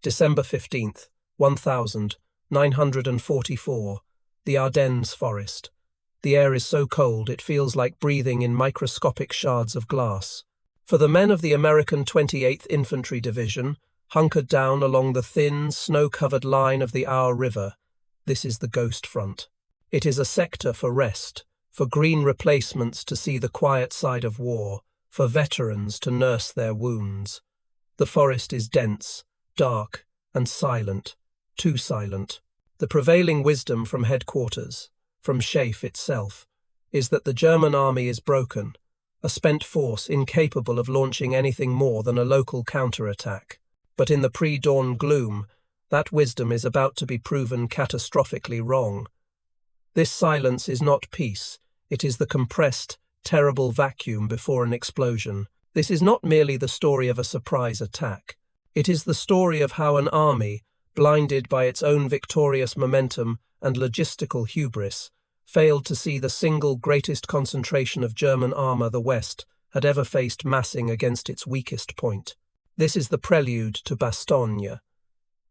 December 15th, 1944, the Ardennes forest. The air is so cold it feels like breathing in microscopic shards of glass. For the men of the American 28th Infantry Division, hunkered down along the thin, snow-covered line of the Our River, this is the Ghost Front. It is a sector for rest, for green replacements to see the quiet side of war, for veterans to nurse their wounds. The forest is dense, dark, and silent, too silent. The prevailing wisdom from headquarters, from Schaeff itself, is that the German army is broken, a spent force incapable of launching anything more than a local counterattack. But in the pre-dawn gloom, that wisdom is about to be proven catastrophically wrong. This silence is not peace, it is the compressed, terrible vacuum before an explosion. This is not merely the story of a surprise attack. It is the story of how an army, blinded by its own victorious momentum and logistical hubris, failed to see the single greatest concentration of German armour the West had ever faced massing against its weakest point. This is the prelude to Bastogne.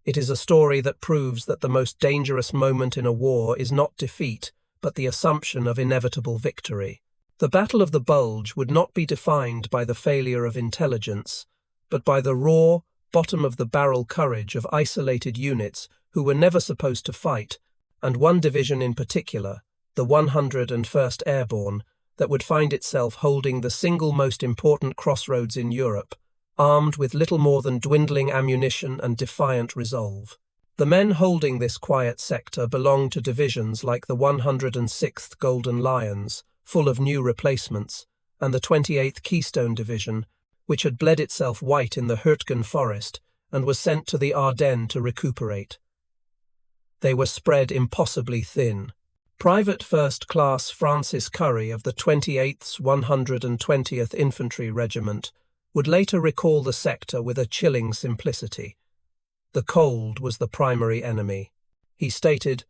It is a story that proves that the most dangerous moment in a war is not defeat, but the assumption of inevitable victory. The Battle of the Bulge would not be defined by the failure of intelligence, but by the raw, bottom-of-the-barrel courage of isolated units who were never supposed to fight, and one division in particular, the 101st Airborne, that would find itself holding the single most important crossroads in Europe, armed with little more than dwindling ammunition and defiant resolve. The men holding this quiet sector belonged to divisions like the 106th Golden Lions, full of new replacements, and the 28th Keystone Division, which had bled itself white in the Hürtgen forest and was sent to the Ardennes to recuperate. They were spread impossibly thin. Private First Class Francis Curry of the 28th 120th Infantry Regiment would later recall the sector with a chilling simplicity. The cold was the primary enemy. He stated,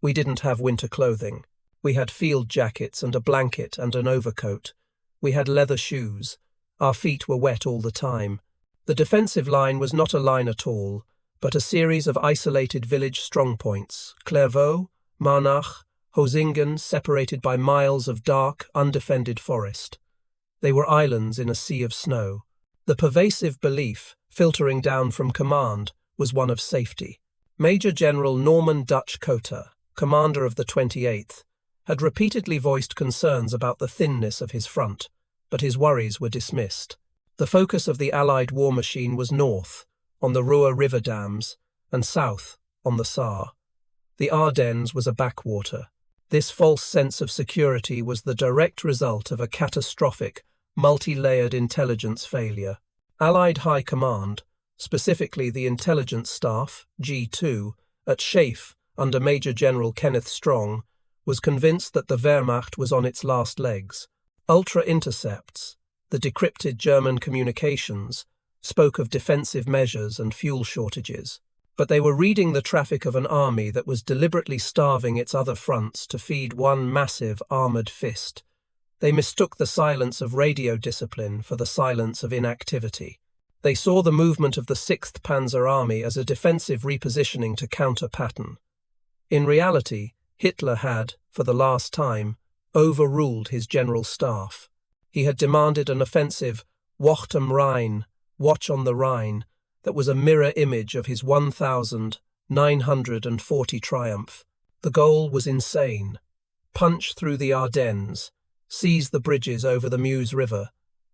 "We didn't have winter clothing. We had field jackets and a blanket and an overcoat. We had leather shoes. Our feet were wet all the time. The defensive line was not a line at all, but a series of isolated village strongpoints, Clairvaux, Marnach, Hosingen, separated by miles of dark, undefended forest. They were islands in a sea of snow. The pervasive belief, filtering down from command, was one of safety. Major General Norman Dutch Cotter, commander of the 28th, had repeatedly voiced concerns about the thinness of his front, but his worries were dismissed. The focus of the Allied war machine was north, on the Ruhr river dams, and south, on the Saar. The Ardennes was a backwater. This false sense of security was the direct result of a catastrophic, multi-layered intelligence failure. Allied High Command, specifically the Intelligence Staff, G2, at Schaeff, under Major General Kenneth Strong, was convinced that the Wehrmacht was on its last legs. Ultra-intercepts, the decrypted German communications, spoke of defensive measures and fuel shortages, but they were reading the traffic of an army that was deliberately starving its other fronts to feed one massive armoured fist. They mistook the silence of radio discipline for the silence of inactivity. They saw the movement of the 6th Panzer Army as a defensive repositioning to counter Patton. In reality, Hitler had, for the last time, overruled his general staff. He had demanded an offensive Wacht am Rhein, watch on the Rhine, that was a mirror image of his 1940 triumph. The goal was insane. Punch through the Ardennes, seize the bridges over the Meuse River,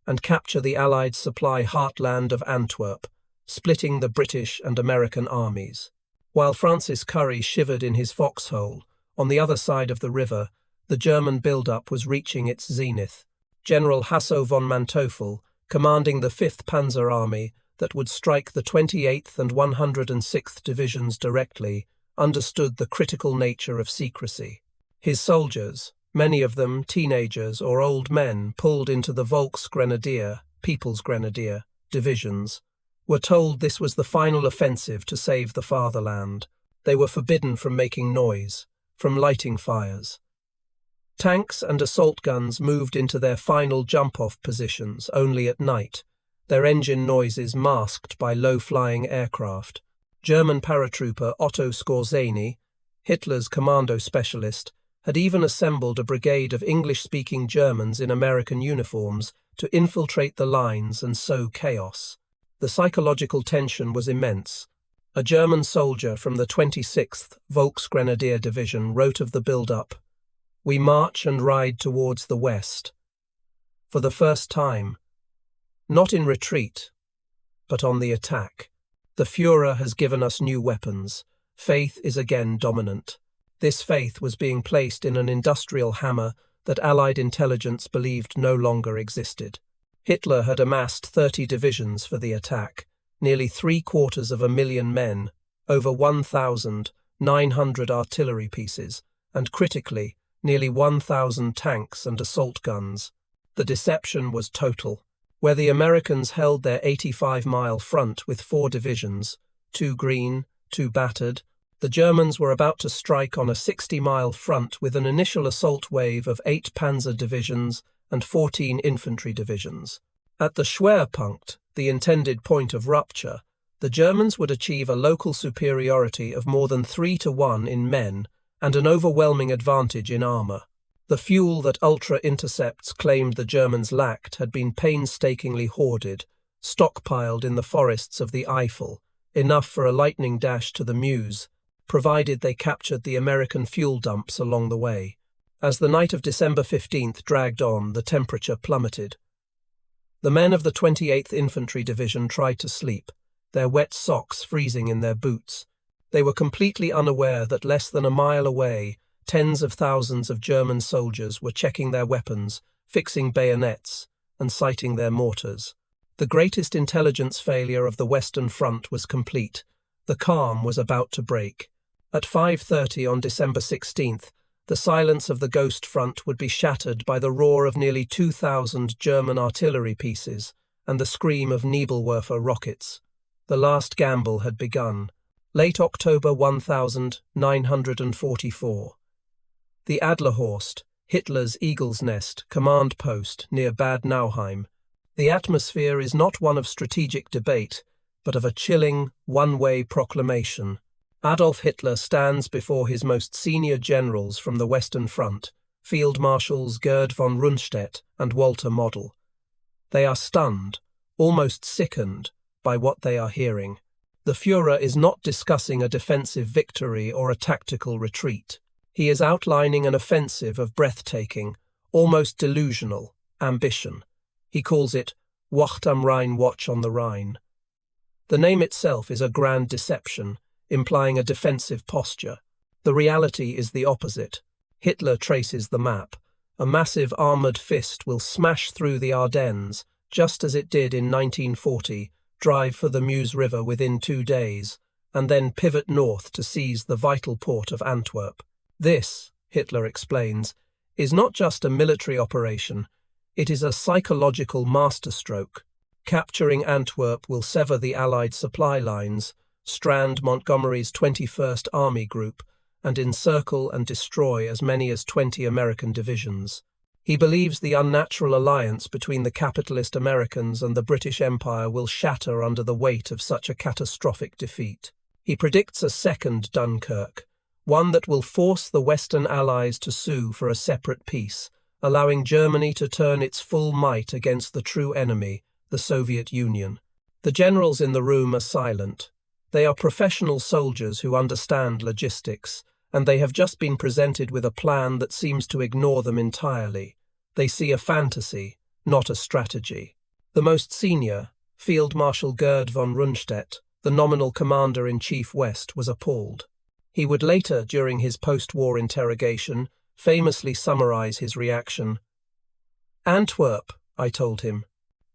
and capture the Allied supply heartland of Antwerp, splitting the British and American armies. While Francis Curry shivered in his foxhole, on the other side of the river, the German build-up was reaching its zenith. General Hasso von Manteuffel, commanding the 5th Panzer Army that would strike the 28th and 106th Divisions directly, understood the critical nature of secrecy. His soldiers, many of them teenagers or old men pulled into the Volksgrenadier, People's Grenadier, divisions, were told this was the final offensive to save the fatherland. They were forbidden from making noise, from lighting fires. Tanks and assault guns moved into their final jump-off positions only at night, their engine noises masked by low-flying aircraft. German paratrooper Otto Skorzeny, Hitler's commando specialist, had even assembled a brigade of English-speaking Germans in American uniforms to infiltrate the lines and sow chaos. The psychological tension was immense. A German soldier from the 26th Volksgrenadier Division wrote of the build-up, "We march and ride towards the west. For the first time, not in retreat, but on the attack. The Führer has given us new weapons. Faith is again dominant." This faith was being placed in an industrial hammer that Allied intelligence believed no longer existed. Hitler had amassed 30 divisions for the attack, nearly 750,000 men, over 1,900 artillery pieces, and critically, nearly 1,000 tanks and assault guns. The deception was total. Where the Americans held their 85-mile front with 4 divisions, 2 green, 2 battered, the Germans were about to strike on a 60-mile front with an initial assault wave of 8 panzer divisions and 14 infantry divisions. At the Schwerpunkt, the intended point of rupture, the Germans would achieve a local superiority of more than 3-1 in men and an overwhelming advantage in armour. The fuel that ultra-intercepts claimed the Germans lacked had been painstakingly hoarded, stockpiled in the forests of the Eifel, enough for a lightning dash to the Meuse, provided they captured the American fuel dumps along the way. As the night of December 15th dragged on, the temperature plummeted. The men of the 28th Infantry Division tried to sleep, their wet socks freezing in their boots. They were completely unaware that less than a mile away, tens of thousands of German soldiers were checking their weapons, fixing bayonets, and sighting their mortars. The greatest intelligence failure of the Western Front was complete. The calm was about to break. At 5:30 on December 16th, the silence of the Ghost Front would be shattered by the roar of nearly 2,000 German artillery pieces and the scream of Nebelwerfer rockets. The last gamble had begun. Late October 1944. The Adlerhorst, Hitler's Eagle's Nest, command post near Bad Nauheim. The atmosphere is not one of strategic debate, but of a chilling, one-way proclamation. Adolf Hitler stands before his most senior generals from the Western Front, Field Marshals Gerd von Rundstedt and Walter Model. They are stunned, almost sickened, by what they are hearing. The Führer is not discussing a defensive victory or a tactical retreat. He is outlining an offensive of breathtaking, almost delusional, ambition. He calls it Wacht am Rhein, Watch on the Rhine. The name itself is a grand deception, implying a defensive posture. The reality is the opposite. Hitler traces the map. A massive armoured fist will smash through the Ardennes, just as it did in 1940, drive for the Meuse River within 2 days, and then pivot north to seize the vital port of Antwerp. This, Hitler explains, is not just a military operation, it is a psychological masterstroke. Capturing Antwerp will sever the Allied supply lines, strand Montgomery's 21st Army Group, and encircle and destroy as many as 20 American divisions. He believes the unnatural alliance between the capitalist Americans and the British Empire will shatter under the weight of such a catastrophic defeat. He predicts a second Dunkirk, one that will force the Western Allies to sue for a separate peace, allowing Germany to turn its full might against the true enemy, the Soviet Union. The generals in the room are silent. They are professional soldiers who understand logistics, and they have just been presented with a plan that seems to ignore them entirely. They see a fantasy, not a strategy. The most senior, Field Marshal Gerd von Rundstedt, the nominal commander-in-chief West, was appalled. He would later, during his post-war interrogation, famously summarize his reaction. "Antwerp," I told him,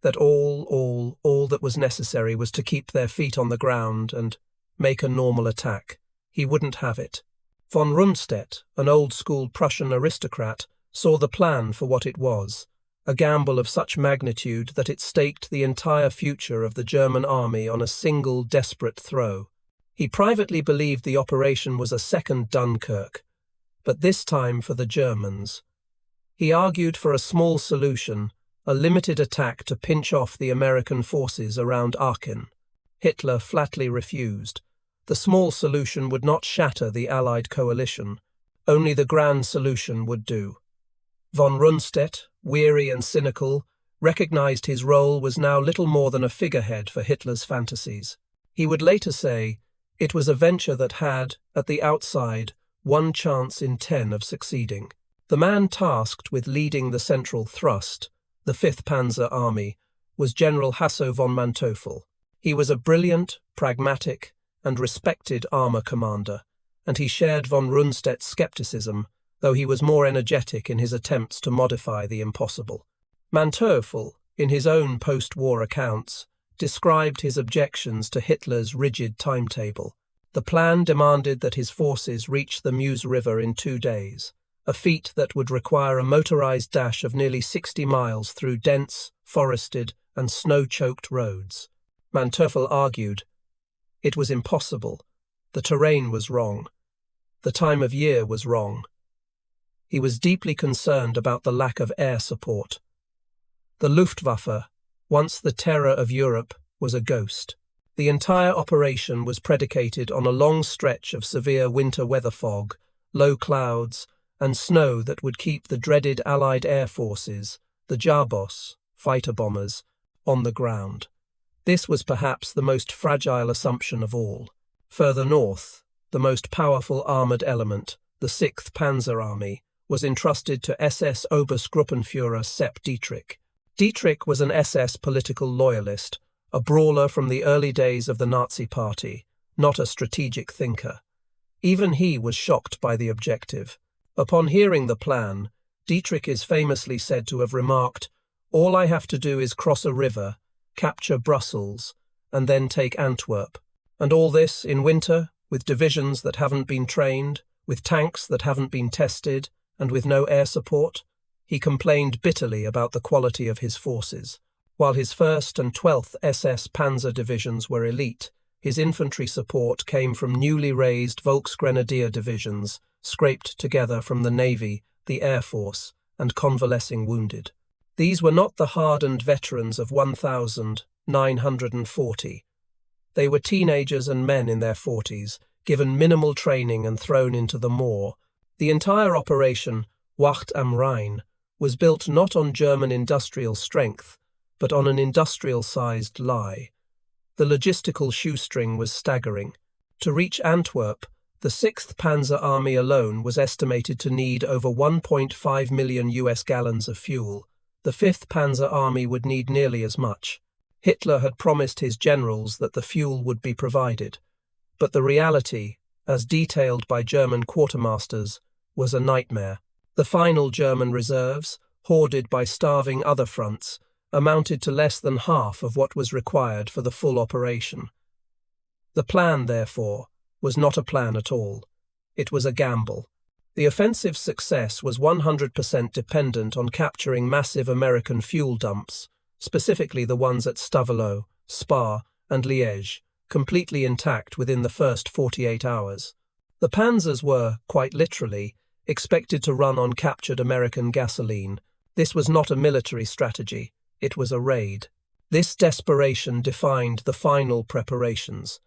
that all that was necessary was to keep their feet on the ground and make a normal attack. He wouldn't have it. Von Rundstedt, an old-school Prussian aristocrat, saw the plan for what it was, a gamble of such magnitude that it staked the entire future of the German army on a single desperate throw. He privately believed the operation was a second Dunkirk, but this time for the Germans. He argued for a small solution, a limited attack to pinch off the American forces around Aachen. Hitler flatly refused. The small solution would not shatter the Allied coalition. Only the grand solution would do. Von Rundstedt, weary and cynical, recognized his role was now little more than a figurehead for Hitler's fantasies. He would later say, it was a venture that had, at the outside, 1 chance in 10 of succeeding. The man tasked with leading the central thrust, the 5th Panzer Army, was General Hasso von Manteuffel. He was a brilliant, pragmatic, and respected armour commander, and he shared von Rundstedt's scepticism, though he was more energetic in his attempts to modify the impossible. Manteuffel, in his own post-war accounts, described his objections to Hitler's rigid timetable. The plan demanded that his forces reach the Meuse River in 2 days, a feat that would require a motorized dash of nearly 60 miles through dense, forested, and snow-choked roads. Manteuffel argued, it was impossible. The terrain was wrong. The time of year was wrong. He was deeply concerned about the lack of air support. The Luftwaffe, once the terror of Europe, was a ghost. The entire operation was predicated on a long stretch of severe winter weather fog, low clouds, and snow that would keep the dreaded Allied air forces, the Jabos, fighter bombers, on the ground. This was perhaps the most fragile assumption of all. Further north, the most powerful armoured element, the 6th Panzer Army, was entrusted to SS Obergruppenführer Sepp Dietrich. Dietrich was an SS political loyalist, a brawler from the early days of the Nazi Party, not a strategic thinker. Even he was shocked by the objective. Upon hearing the plan, Dietrich is famously said to have remarked, "All I have to do is cross a river, capture Brussels, and then take Antwerp. And all this in winter, with divisions that haven't been trained, with tanks that haven't been tested, and with no air support." He complained bitterly about the quality of his forces. While his 1st and 12th SS Panzer divisions were elite, his infantry support came from newly raised Volksgrenadier divisions, scraped together from the Navy, the Air Force, and convalescing wounded. These were not the hardened veterans of 1,940. They were teenagers and men in their 40s, given minimal training and thrown into the Moor. The entire operation, Wacht am Rhein, was built not on German industrial strength, but on an industrial-sized lie. The logistical shoestring was staggering. To reach Antwerp, the 6th Panzer Army alone was estimated to need over 1.5 million US gallons of fuel. The 5th Panzer Army would need nearly as much. Hitler had promised his generals that the fuel would be provided, but the reality, as detailed by German quartermasters, was a nightmare. The final German reserves, hoarded by starving other fronts, amounted to less than half of what was required for the full operation. The plan, therefore, was not a plan at all. It was a gamble. The offensive's success was 100% dependent on capturing massive American fuel dumps, specifically the ones at Stavelot, Spa, and Liège, completely intact within the first 48 hours. The panzers were, quite literally, expected to run on captured American gasoline. This was not a military strategy, it was a raid. This desperation defined the final preparations.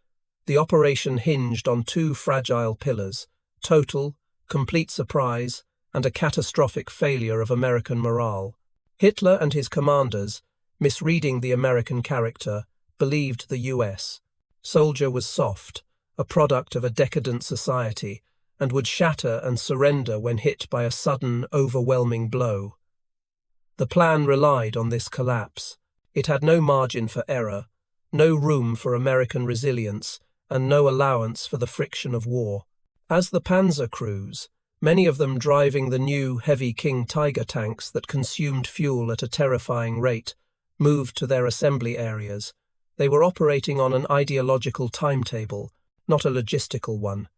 The operation hinged on 2 fragile pillars: total, complete surprise, and a catastrophic failure of American morale. Hitler and his commanders, misreading the American character, believed the US. Soldier was soft, a product of a decadent society, and would shatter and surrender when hit by a sudden, overwhelming blow. The plan relied on this collapse. It had no margin for error, no room for American resilience, and no allowance for the friction of war. As the panzer crews, many of them driving the new heavy King Tiger tanks that consumed fuel at a terrifying rate, moved to their assembly areas, they were operating on an ideological timetable, not a logistical one.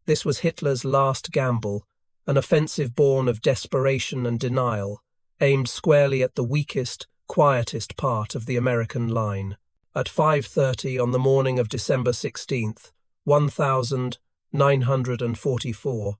This was Hitler's last gamble, an offensive born of desperation and denial, aimed squarely at the weakest, quietest part of the American line. At 5:30 on the morning of December 16th, 1944,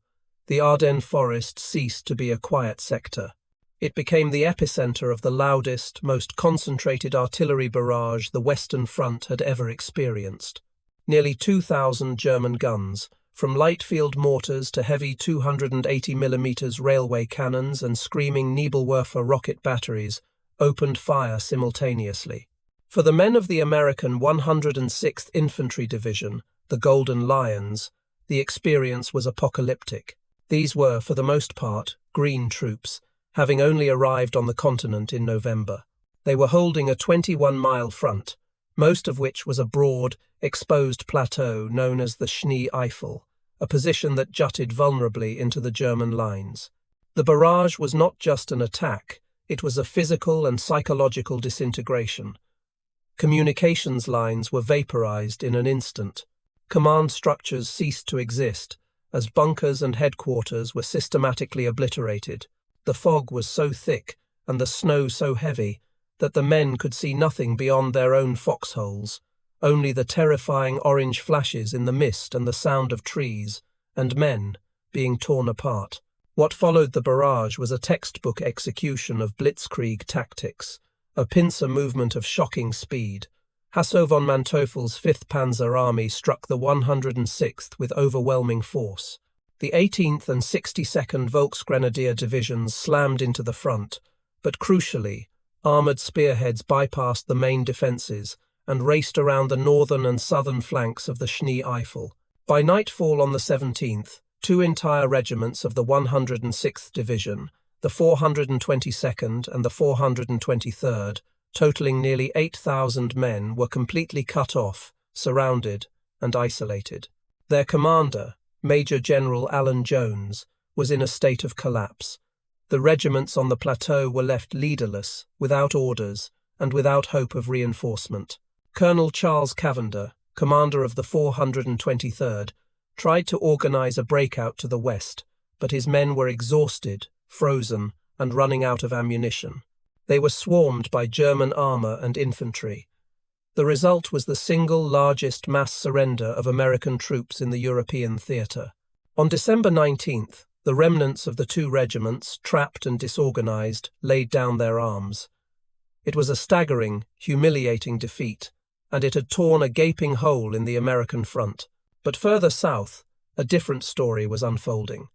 the Ardennes forest ceased to be a quiet sector. It became the epicenter of the loudest, most concentrated artillery barrage the Western Front had ever experienced. Nearly 2,000 German guns, from light field mortars to heavy 280mm railway cannons and screaming Nebelwerfer rocket batteries, opened fire simultaneously. For the men of the American 106th Infantry Division, the Golden Lions, the experience was apocalyptic. These were, for the most part, green troops, having only arrived on the continent in November. They were holding a 21-mile front, most of which was a broad, exposed plateau known as the Schnee Eifel, a position that jutted vulnerably into the German lines. The barrage was not just an attack, it was a physical and psychological disintegration. Communications lines were vaporized in an instant. Command structures ceased to exist, as bunkers and headquarters were systematically obliterated. The fog was so thick and the snow so heavy that the men could see nothing beyond their own foxholes, only the terrifying orange flashes in the mist and the sound of trees, and men being torn apart. What followed the barrage was a textbook execution of blitzkrieg tactics, a pincer movement of shocking speed. Hasso von Manteuffel's 5th Panzer Army struck the 106th with overwhelming force. The 18th and 62nd Volksgrenadier Divisions slammed into the front, but crucially, armoured spearheads bypassed the main defences and raced around the northern and southern flanks of the Schnee Eifel. By nightfall on the 17th, two entire regiments of the 106th Division, the 422nd and the 423rd, totalling nearly 8,000 men, were completely cut off, surrounded, and isolated. Their commander, Major General Alan Jones, was in a state of collapse. The regiments on the plateau were left leaderless, without orders, and without hope of reinforcement. Colonel Charles Cavender, commander of the 423rd, tried to organize a breakout to the west, but his men were exhausted, frozen, and running out of ammunition. They were swarmed by German armor and infantry. The result was the single largest mass surrender of American troops in the European theatre. On December 19th, the remnants of the two regiments, trapped and disorganized, laid down their arms. It was a staggering, humiliating defeat, and it had torn a gaping hole in the American front. But further south, a different story was unfolding.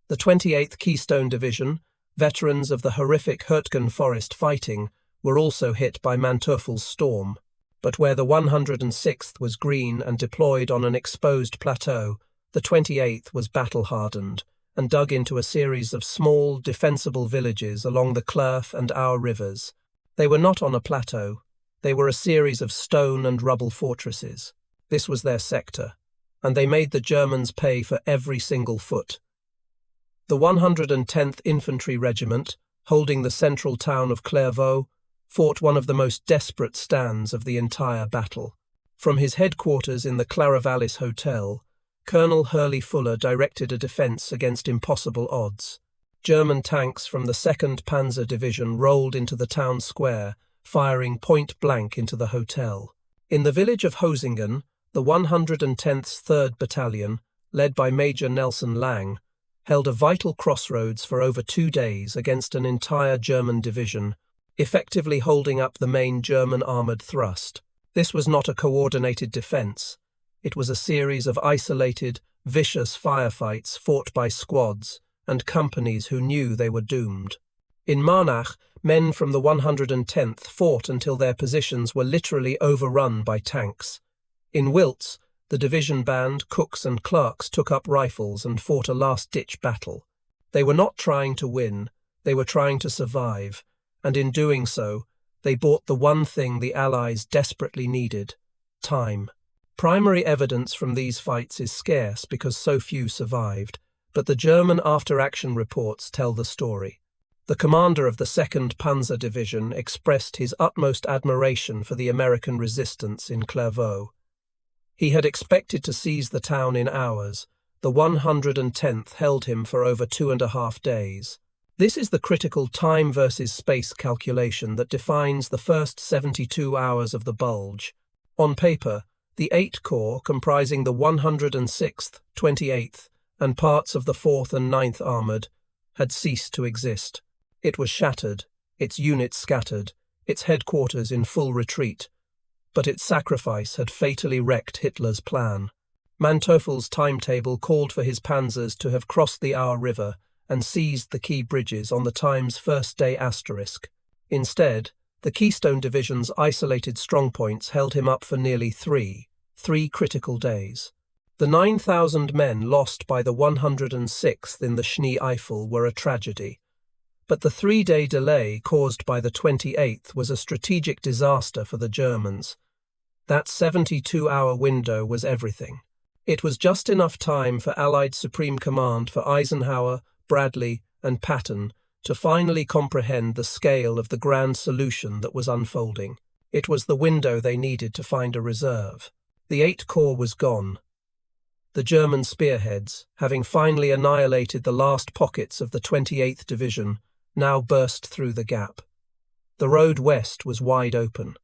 The 28th Keystone Division, veterans of the horrific Hürtgen Forest fighting, were also hit by Manteuffel's storm. But where the 106th was green and deployed on an exposed plateau, the 28th was battle-hardened and dug into a series of small, defensible villages along the Clerf and Our rivers. They were not on a plateau. They were a series of stone and rubble fortresses. This was their sector, and they made the Germans pay for every single foot. The 110th Infantry Regiment, holding the central town of Clairvaux, fought one of the most desperate stands of the entire battle. From his headquarters in the Claravallis Hotel, Colonel Hurley Fuller directed a defence against impossible odds. German tanks from the 2nd Panzer Division rolled into the town square, firing point-blank into the hotel. In the village of Hosingen, the 110th 3rd Battalion, led by Major Nelson Lang, held a vital crossroads for over 2 days against an entire German division, effectively holding up the main German armoured thrust. This was not a coordinated defence. It was a series of isolated, vicious firefights fought by squads and companies who knew they were doomed. In Marnach, men from the 110th fought until their positions were literally overrun by tanks. In Wiltz, the division band, cooks and clerks took up rifles and fought a last-ditch battle. They were not trying to win, they were trying to survive, and in doing so, they bought the one thing the Allies desperately needed: time. Primary evidence from these fights is scarce because so few survived, but the German after-action reports tell the story. The commander of the 2nd Panzer Division expressed his utmost admiration for the American resistance in Clairvaux. He had expected to seize the town in hours. The 110th held him for over 2.5 days. This is the critical time versus space calculation that defines the first 72 hours of the Bulge. On paper, the 8th Corps, comprising the 106th, 28th, and parts of the 4th and 9th Armoured, had ceased to exist. It was shattered, its units scattered, its headquarters in full retreat. but its sacrifice had fatally wrecked Hitler's plan. Manteuffel's timetable called for his panzers to have crossed the Our River and seized the key bridges on the Time's first day asterisk. Instead, the Keystone Division's isolated strongpoints held him up for nearly three critical days. The 9,000 men lost by the 106th in the Schnee-Eifel were a tragedy. But the 3-day delay caused by the 28th was a strategic disaster for the Germans. That 72-hour window was everything. It was just enough time for Allied Supreme Command for Eisenhower, Bradley, and Patton to finally comprehend the scale of the grand solution that was unfolding. It was the window they needed to find a reserve. The 8th Corps was gone. The German spearheads, having finally annihilated the last pockets of the 28th Division, now burst through the gap. The road west was wide open,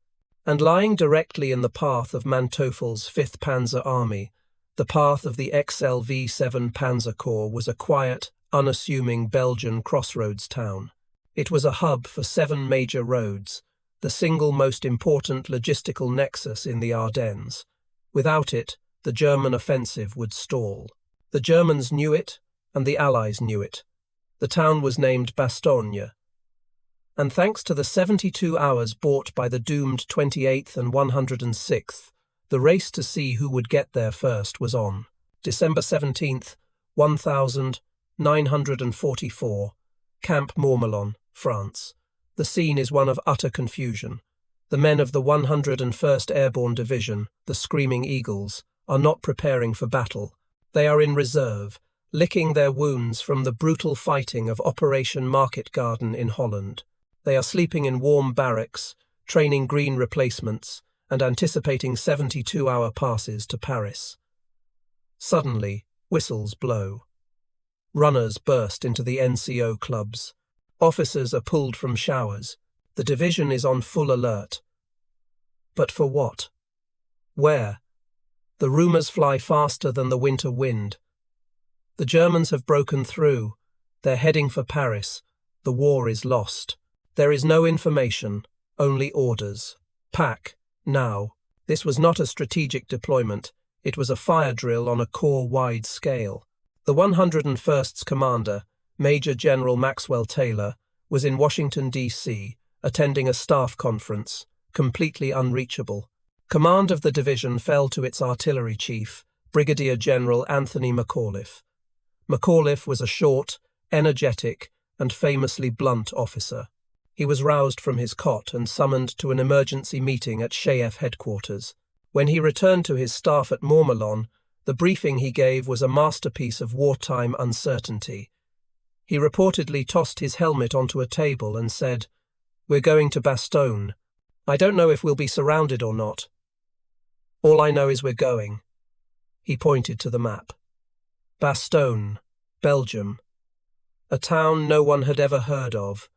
and lying directly in the path of Manteuffel's 5th Panzer Army, the path of the XLV-7 Panzer Corps was a quiet, unassuming Belgian crossroads town. It was a hub for 7 major roads, the single most important logistical nexus in the Ardennes. Without it, the German offensive would stall. The Germans knew it, and the Allies knew it. The town was named Bastogne, and thanks to the 72 hours bought by the doomed 28th and 106th, the race to see who would get there first was on. December 17th, 1944, Camp Mourmelon, France. The scene is one of utter confusion. The men of the 101st Airborne Division, the Screaming Eagles, are not preparing for battle. They are in reserve, licking their wounds from the brutal fighting of Operation Market Garden in Holland. They are sleeping in warm barracks, training green replacements, and anticipating 72-hour passes to Paris. Suddenly, whistles blow. Runners burst into the NCO clubs. Officers are pulled from showers. The division is on full alert. But for what? Where? The rumours fly faster than the winter wind. The Germans have broken through. They're heading for Paris. The war is lost. There is no information, only orders. Pack, now. This was not a strategic deployment. It was a fire drill on a corps-wide scale. The 101st's commander, Major General Maxwell Taylor, was in Washington, D.C., attending a staff conference, completely unreachable. Command of the division fell to its artillery chief, Brigadier General Anthony McAuliffe. McAuliffe was a short, energetic, and famously blunt officer. He was roused from his cot and summoned to an emergency meeting at Chef headquarters. When he returned to his staff at Mourmelon, the briefing he gave was a masterpiece of wartime uncertainty. He reportedly tossed his helmet onto a table and said, "We're going to Bastogne. I don't know if we'll be surrounded or not. All I know is we're going." He pointed to the map. Bastogne, Belgium. A town no one had ever heard of.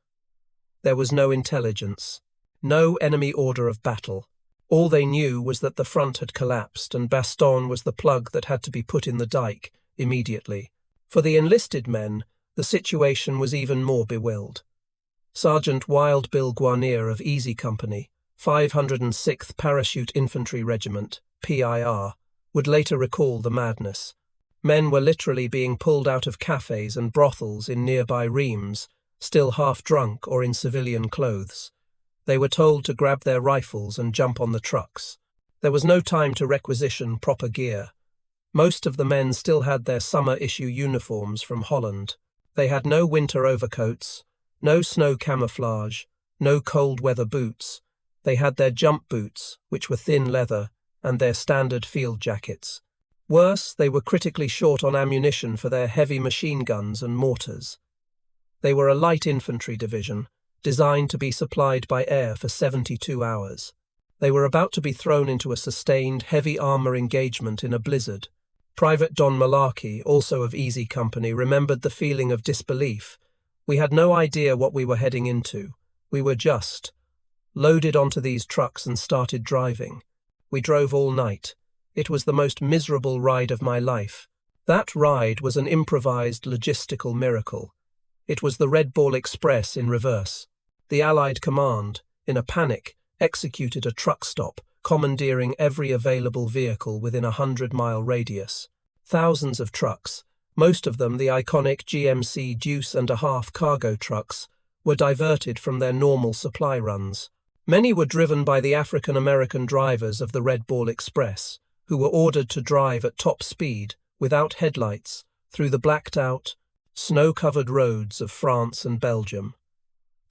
There was no intelligence, no enemy order of battle. All they knew was that the front had collapsed and Bastogne was the plug that had to be put in the dike immediately. For the enlisted men, the situation was even more bewildered. Sergeant Wild Bill Guarnier of Easy Company, 506th Parachute Infantry Regiment, PIR, would later recall the madness. Men were literally being pulled out of cafes and brothels in nearby Reims, still half drunk or in civilian clothes. They were told to grab their rifles and jump on the trucks. There was no time to requisition proper gear. Most of the men still had their summer-issue uniforms from Holland. They had no winter overcoats, no snow camouflage, no cold-weather boots. They had their jump boots, which were thin leather, and their standard field jackets. Worse, they were critically short on ammunition for their heavy machine guns and mortars. They were a light infantry division, designed to be supplied by air for 72 hours. They were about to be thrown into a sustained, heavy armour engagement in a blizzard. Private Don Malarkey, also of Easy Company, remembered the feeling of disbelief. We had no idea what we were heading into. We were just loaded onto these trucks and started driving. We drove all night. It was the most miserable ride of my life. That ride was an improvised logistical miracle. It was the Red Ball Express in reverse. The Allied command, in a panic, executed a truck stop, commandeering every available vehicle within a 100-mile radius. Thousands of trucks, most of them the iconic GMC Deuce-and-a-half cargo trucks, were diverted from their normal supply runs. Many were driven by the African-American drivers of the Red Ball Express, who were ordered to drive at top speed, without headlights, through the blacked-out, snow-covered roads of France and Belgium.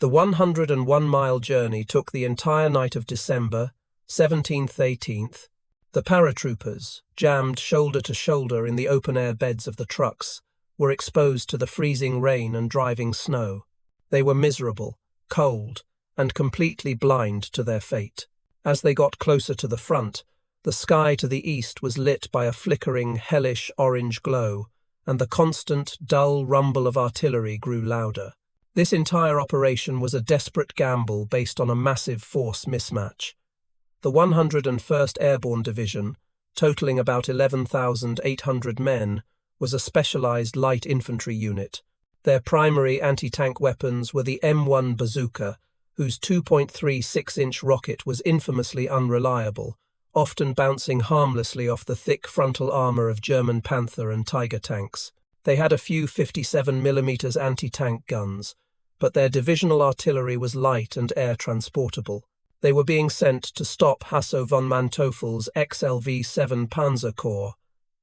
The 101-mile journey took the entire night of December 17th-18th. The paratroopers, jammed shoulder to shoulder in the open-air beds of the trucks, were exposed to the freezing rain and driving snow. They were miserable, cold, and completely blind to their fate. As they got closer to the front, the sky to the east was lit by a flickering, hellish orange glow, and the constant, dull rumble of artillery grew louder. This entire operation was a desperate gamble based on a massive force mismatch. The 101st Airborne Division, totaling about 11,800 men, was a specialized light infantry unit. Their primary anti-tank weapons were the M1 bazooka, whose 2.36-inch rocket was infamously unreliable, often bouncing harmlessly off the thick frontal armor of German Panther and Tiger tanks. They had a few 57mm anti-tank guns, but their divisional artillery was light and air-transportable. They were being sent to stop Hasso von Manteuffel's XLV-7 Panzer Corps,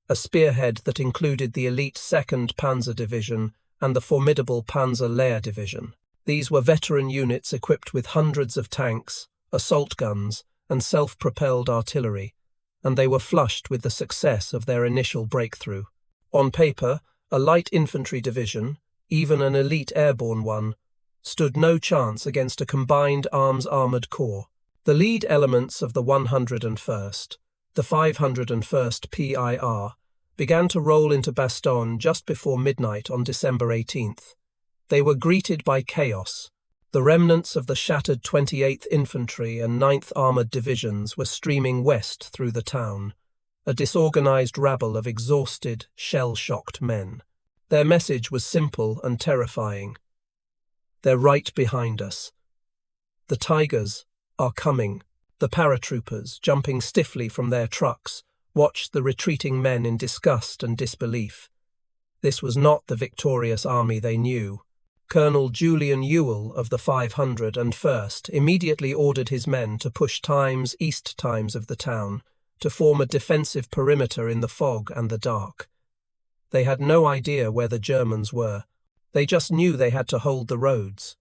a spearhead that included the elite 2nd Panzer Division and the formidable Panzer Lehr Division. These were veteran units equipped with hundreds of tanks, assault guns, and self-propelled artillery, and they were flushed with the success of their initial breakthrough. On paper, a light infantry division, even an elite airborne one, stood no chance against a combined arms-armoured corps. The lead elements of the 101st, the 501st PIR, began to roll into Bastogne just before midnight on December 18th. They were greeted by chaos. The remnants of the shattered 28th Infantry and 9th Armoured Divisions were streaming west through the town, a disorganized rabble of exhausted, shell-shocked men. Their message was simple and terrifying. They're right behind us. The Tigers are coming. The paratroopers, jumping stiffly from their trucks, watched the retreating men in disgust and disbelief. This was not the victorious army they knew. Colonel Julian Ewell of the 501st immediately ordered his men to push east times of the town, to form a defensive perimeter in the fog and the dark. They had no idea where the Germans were. They just knew they had to hold the roads.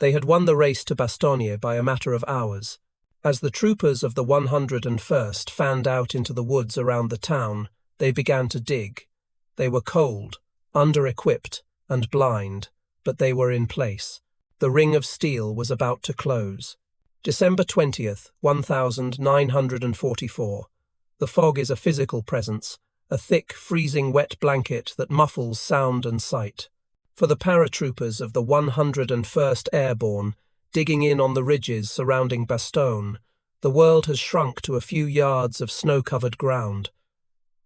They had won the race to Bastogne by a matter of hours. As the troopers of the 101st fanned out into the woods around the town, they began to dig. They were cold, under-equipped, and blind, but they were in place. The ring of steel was about to close. December 20th, 1944. The fog is a physical presence, a thick, freezing wet blanket that muffles sound and sight. For the paratroopers of the 101st Airborne, digging in on the ridges surrounding Bastogne, the world has shrunk to a few yards of snow-covered ground.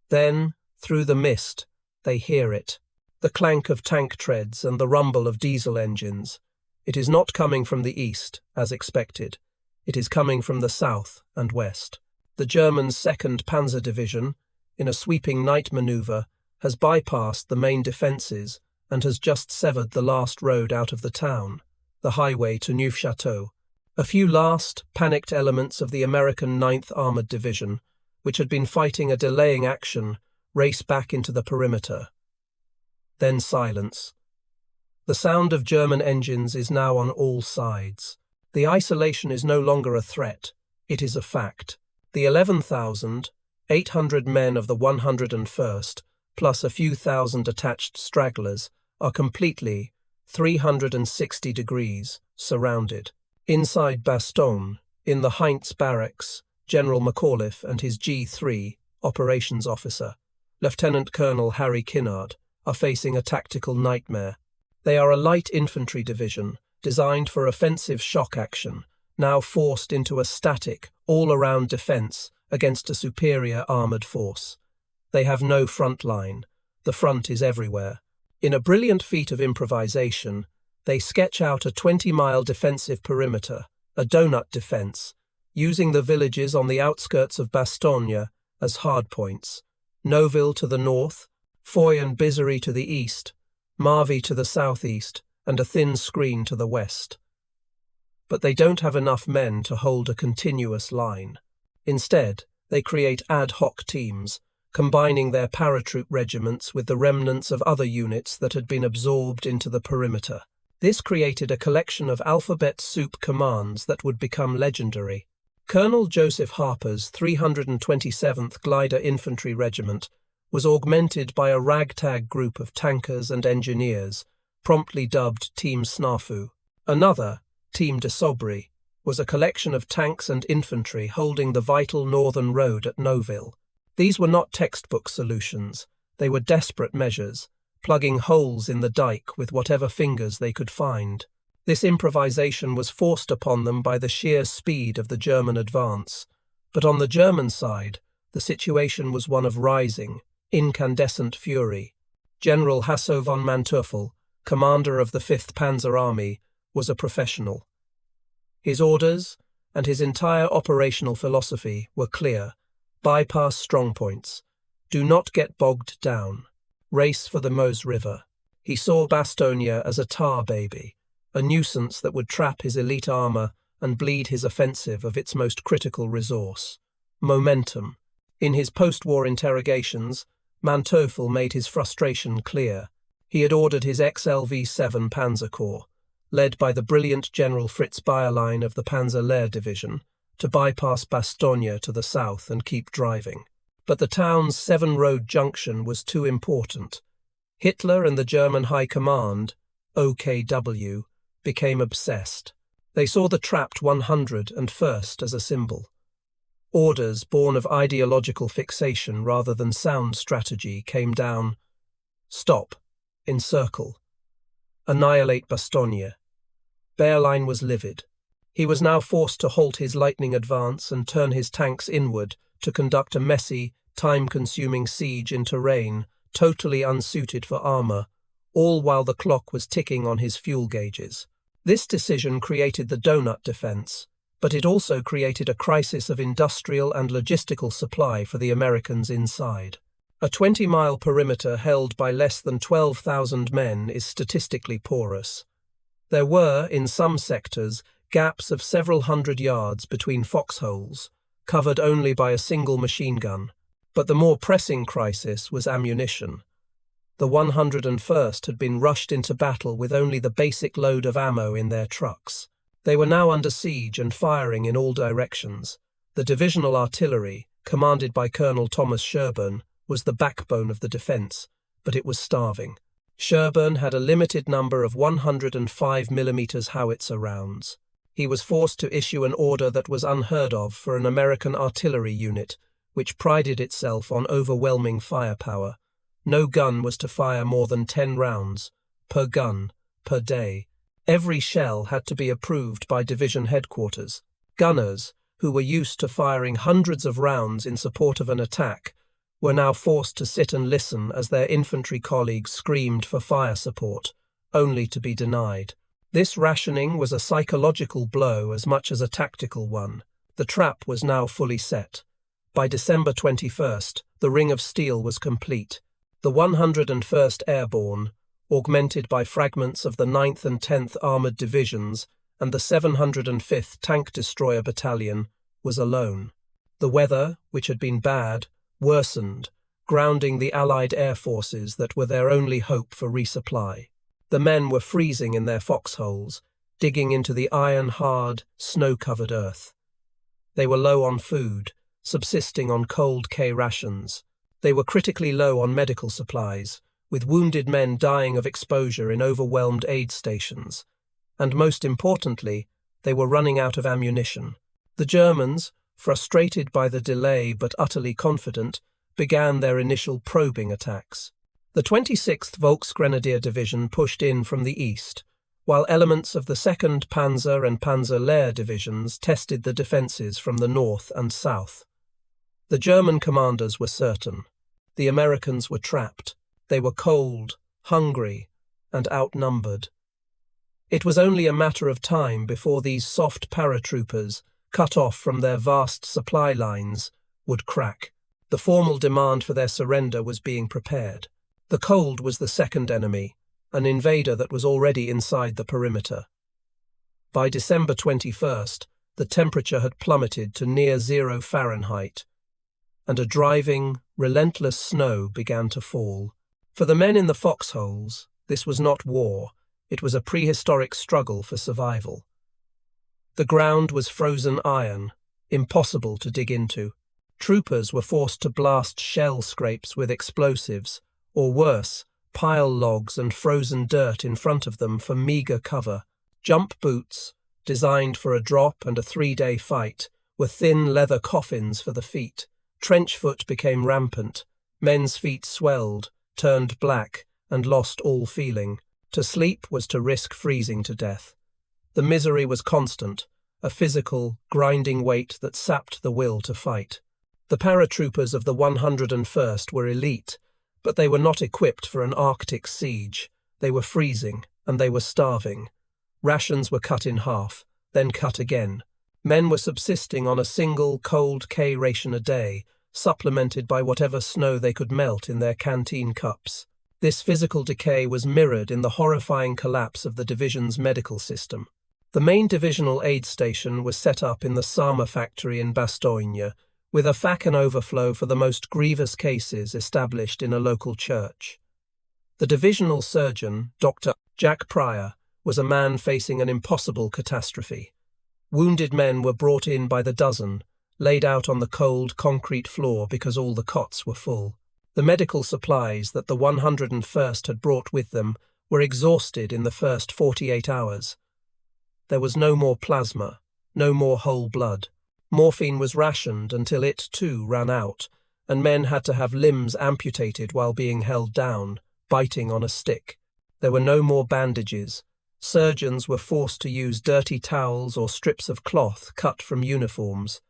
Then, through the mist, they hear it. The clank of tank treads and the rumble of diesel engines. It is not coming from the east, as expected. It is coming from the south and west. The German 2nd Panzer Division, in a sweeping night maneuver, has bypassed the main defences and has just severed the last road out of the town, the highway to Neufchâteau. A few last, panicked elements of the American 9th Armoured Division, which had been fighting a delaying action, race back into the perimeter. Then silence. The sound of German engines is now on all sides. The isolation is no longer a threat, it is a fact. The 11,800 men of the 101st, plus a few thousand attached stragglers, are completely, 360 degrees, surrounded. Inside Bastogne, in the Heinz barracks, General McAuliffe and his G3, operations officer, Lieutenant Colonel Harry Kinnard, are facing a tactical nightmare. They are a light infantry division, designed for offensive shock action, now forced into a static, all-around defence against a superior armoured force. They have no front line. The front is everywhere. In a brilliant feat of improvisation, they sketch out a 20-mile defensive perimeter, a donut defence, using the villages on the outskirts of Bastogne as hardpoints. Noville to the north, Foy and Bizery to the east, Marvy to the southeast, and a thin screen to the west. But they don't have enough men to hold a continuous line. Instead, they create ad hoc teams, combining their paratroop regiments with the remnants of other units that had been absorbed into the perimeter. This created a collection of alphabet soup commands that would become legendary. Colonel Joseph Harper's 327th Glider Infantry Regiment was augmented by a ragtag group of tankers and engineers, promptly dubbed Team Snafu. Another, Team de Sobri, was a collection of tanks and infantry holding the vital northern road at Noville. These were not textbook solutions, they were desperate measures, plugging holes in the dike with whatever fingers they could find. This improvisation was forced upon them by the sheer speed of the German advance, but on the German side, the situation was one of rising, incandescent fury. General Hasso von Manteuffel, commander of the 5th Panzer Army, was a professional. His orders and his entire operational philosophy were clear: bypass strongpoints, do not get bogged down, race for the Meuse River. He saw Bastogne as a tar baby, a nuisance that would trap his elite armour and bleed his offensive of its most critical resource: momentum. In his post-war interrogations, Manteuffel made his frustration clear. He had ordered his XLV-7 Panzer Corps, led by the brilliant General Fritz Bayerlein of the Panzer Lehr Division, to bypass Bastogne to the south and keep driving. But the town's 7-road junction was too important. Hitler and the German High Command, OKW, became obsessed. They saw the trapped 101st as a symbol. Orders born of ideological fixation rather than sound strategy came down: stop, encircle, annihilate Bastogne. Bayerlein was livid. He was now forced to halt his lightning advance and turn his tanks inward to conduct a messy, time-consuming siege into Rhein, totally unsuited for armour, all while the clock was ticking on his fuel gauges. This decision created the donut defence, but it also created a crisis of industrial and logistical supply for the Americans inside. A 20-mile perimeter held by less than 12,000 men is statistically porous. There were, in some sectors, gaps of several hundred yards between foxholes, covered only by a single machine gun. But the more pressing crisis was ammunition. The 101st had been rushed into battle with only the basic load of ammo in their trucks. They were now under siege and firing in all directions. The divisional artillery, commanded by Colonel Thomas Sherburne, was the backbone of the defence, but it was starving. Sherburne had a limited number of 105mm howitzer rounds. He was forced to issue an order that was unheard of for an American artillery unit, which prided itself on overwhelming firepower. No gun was to fire more than 10 rounds, per gun, per day. Every shell had to be approved by division headquarters. Gunners, who were used to firing hundreds of rounds in support of an attack, were now forced to sit and listen as their infantry colleagues screamed for fire support, only to be denied. This rationing was a psychological blow as much as a tactical one. The trap was now fully set. By December 21st, the ring of steel was complete. The 101st Airborne, augmented by fragments of the 9th and 10th Armoured Divisions and the 705th Tank Destroyer Battalion, was alone. The weather, which had been bad, worsened, grounding the Allied air forces that were their only hope for resupply. The men were freezing in their foxholes, digging into the iron-hard, snow-covered earth. They were low on food, subsisting on cold K rations. They were critically low on medical supplies, with wounded men dying of exposure in overwhelmed aid stations. And most importantly, they were running out of ammunition. The Germans, frustrated by the delay but utterly confident, began their initial probing attacks. The 26th Volksgrenadier Division pushed in from the east, while elements of the 2nd Panzer and Panzer Lehr divisions tested the defences from the north and south. The German commanders were certain. The Americans were trapped. They were cold, hungry, and outnumbered. It was only a matter of time before these soft paratroopers, cut off from their vast supply lines, would crack. The formal demand for their surrender was being prepared. The cold was the second enemy, an invader that was already inside the perimeter. By December 21st, the temperature had plummeted to near 0 Fahrenheit, and a driving, relentless snow began to fall. For the men in the foxholes, this was not war, it was a prehistoric struggle for survival. The ground was frozen iron, impossible to dig into. Troopers were forced to blast shell scrapes with explosives, or worse, pile logs and frozen dirt in front of them for meagre cover. Jump boots, designed for a drop and a 3-day fight, were thin leather coffins for the feet. Trench foot became rampant. Men's feet swelled, turned black, and lost all feeling. To sleep was to risk freezing to death. The misery was constant, a physical, grinding weight that sapped the will to fight. The paratroopers of the 101st were elite, but they were not equipped for an Arctic siege. They were freezing, and they were starving. Rations were cut in half, then cut again. Men were subsisting on a single cold K ration a day, supplemented by whatever snow they could melt in their canteen cups. This physical decay was mirrored in the horrifying collapse of the division's medical system. The main divisional aid station was set up in the Sama factory in Bastogne, with a facon overflow for the most grievous cases established in a local church. The divisional surgeon, Dr. Jack Pryor, was a man facing an impossible catastrophe. Wounded men were brought in by the dozen, laid out on the cold concrete floor because all the cots were full. The medical supplies that the 101st had brought with them were exhausted in the first 48 hours. There was no more plasma, no more whole blood. Morphine was rationed until it, too, ran out, and men had to have limbs amputated while being held down, biting on a stick. There were no more bandages. Surgeons were forced to use dirty towels or strips of cloth cut from uniforms.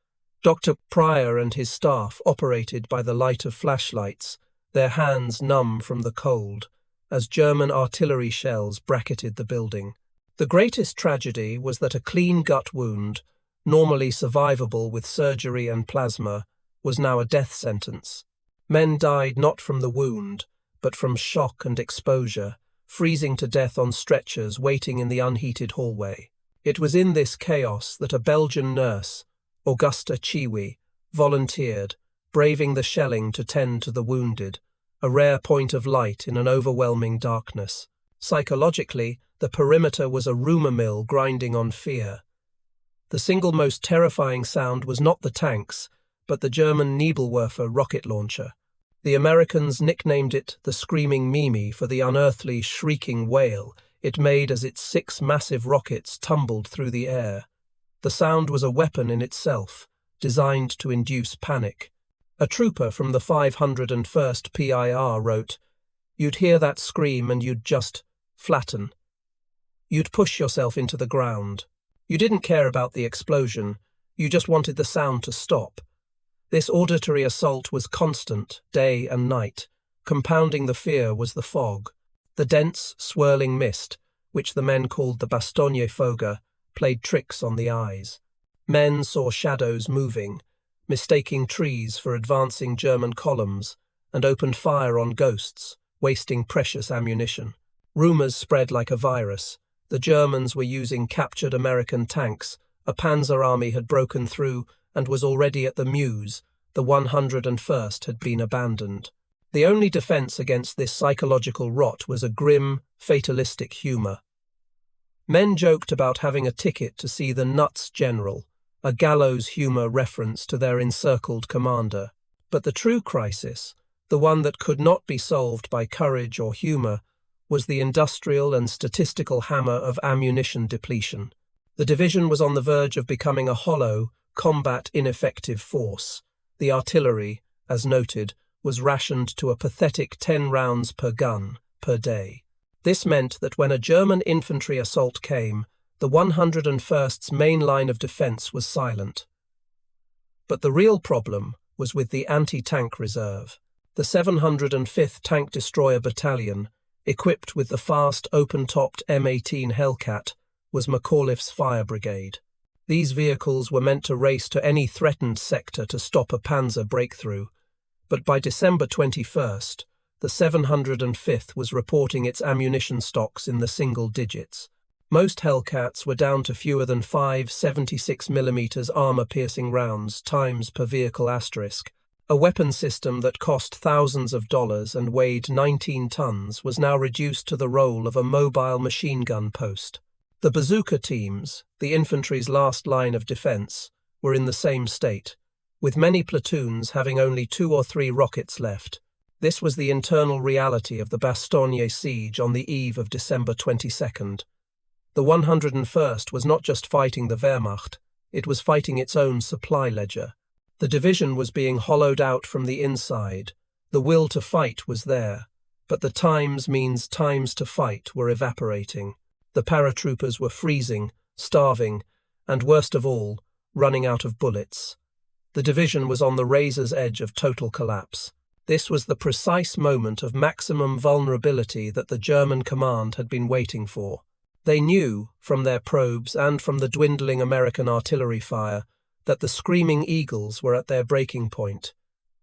Dr. Pryor and his staff operated by the light of flashlights, their hands numb from the cold, as German artillery shells bracketed the building. The greatest tragedy was that a clean gut wound, normally survivable with surgery and plasma, was now a death sentence. Men died not from the wound, but from shock and exposure, freezing to death on stretchers waiting in the unheated hallway. It was in this chaos that a Belgian nurse, Augusta Chiwi, volunteered, braving the shelling to tend to the wounded, a rare point of light in an overwhelming darkness. Psychologically, the perimeter was a rumour mill grinding on fear. The single most terrifying sound was not the tanks, but the German Nebelwerfer rocket launcher. The Americans nicknamed it the Screaming Mimi for the unearthly, shrieking wail it made as its 6 massive rockets tumbled through the air. The sound was a weapon in itself, designed to induce panic. A trooper from the 501st PIR wrote, "You'd hear that scream and you'd just flatten. You'd push yourself into the ground. You didn't care about the explosion, you just wanted the sound to stop." This auditory assault was constant, day and night. Compounding the fear was the fog. The dense, swirling mist, which the men called the Bastogne foga, played tricks on the eyes. Men saw shadows moving, mistaking trees for advancing German columns, and opened fire on ghosts, wasting precious ammunition. Rumours spread like a virus. The Germans were using captured American tanks. A panzer army had broken through and was already at the Meuse. The 101st had been abandoned. The only defence against this psychological rot was a grim, fatalistic humour. Men joked about having a ticket to see the Nuts General, a gallows humour reference to their encircled commander. But the true crisis, the one that could not be solved by courage or humour, was the industrial and statistical hammer of ammunition depletion. The division was on the verge of becoming a hollow, combat ineffective force. The artillery, as noted, was rationed to a pathetic 10 rounds per gun, per day. This meant that when a German infantry assault came, the 101st's main line of defence was silent. But the real problem was with the anti-tank reserve. The 705th Tank Destroyer Battalion, equipped with the fast, open-topped M18 Hellcat, was McAuliffe's fire brigade. These vehicles were meant to race to any threatened sector to stop a panzer breakthrough, but by December 21st, the 705th was reporting its ammunition stocks in the single digits. Most Hellcats were down to fewer than 5 76mm armor-piercing rounds times per vehicle asterisk. A weapon system that cost thousands of dollars and weighed 19 tons was now reduced to the role of a mobile machine gun post. The bazooka teams, the infantry's last line of defense, were in the same state, with many platoons having only 2 or 3 rockets left. This was the internal reality of the Bastogne siege on the eve of December 22nd. The 101st was not just fighting the Wehrmacht, it was fighting its own supply ledger. The division was being hollowed out from the inside. The will to fight was there, but the times to fight were evaporating. The paratroopers were freezing, starving, and worst of all, running out of bullets. The division was on the razor's edge of total collapse. This was the precise moment of maximum vulnerability that the German command had been waiting for. They knew, from their probes and from the dwindling American artillery fire, that the screaming eagles were at their breaking point.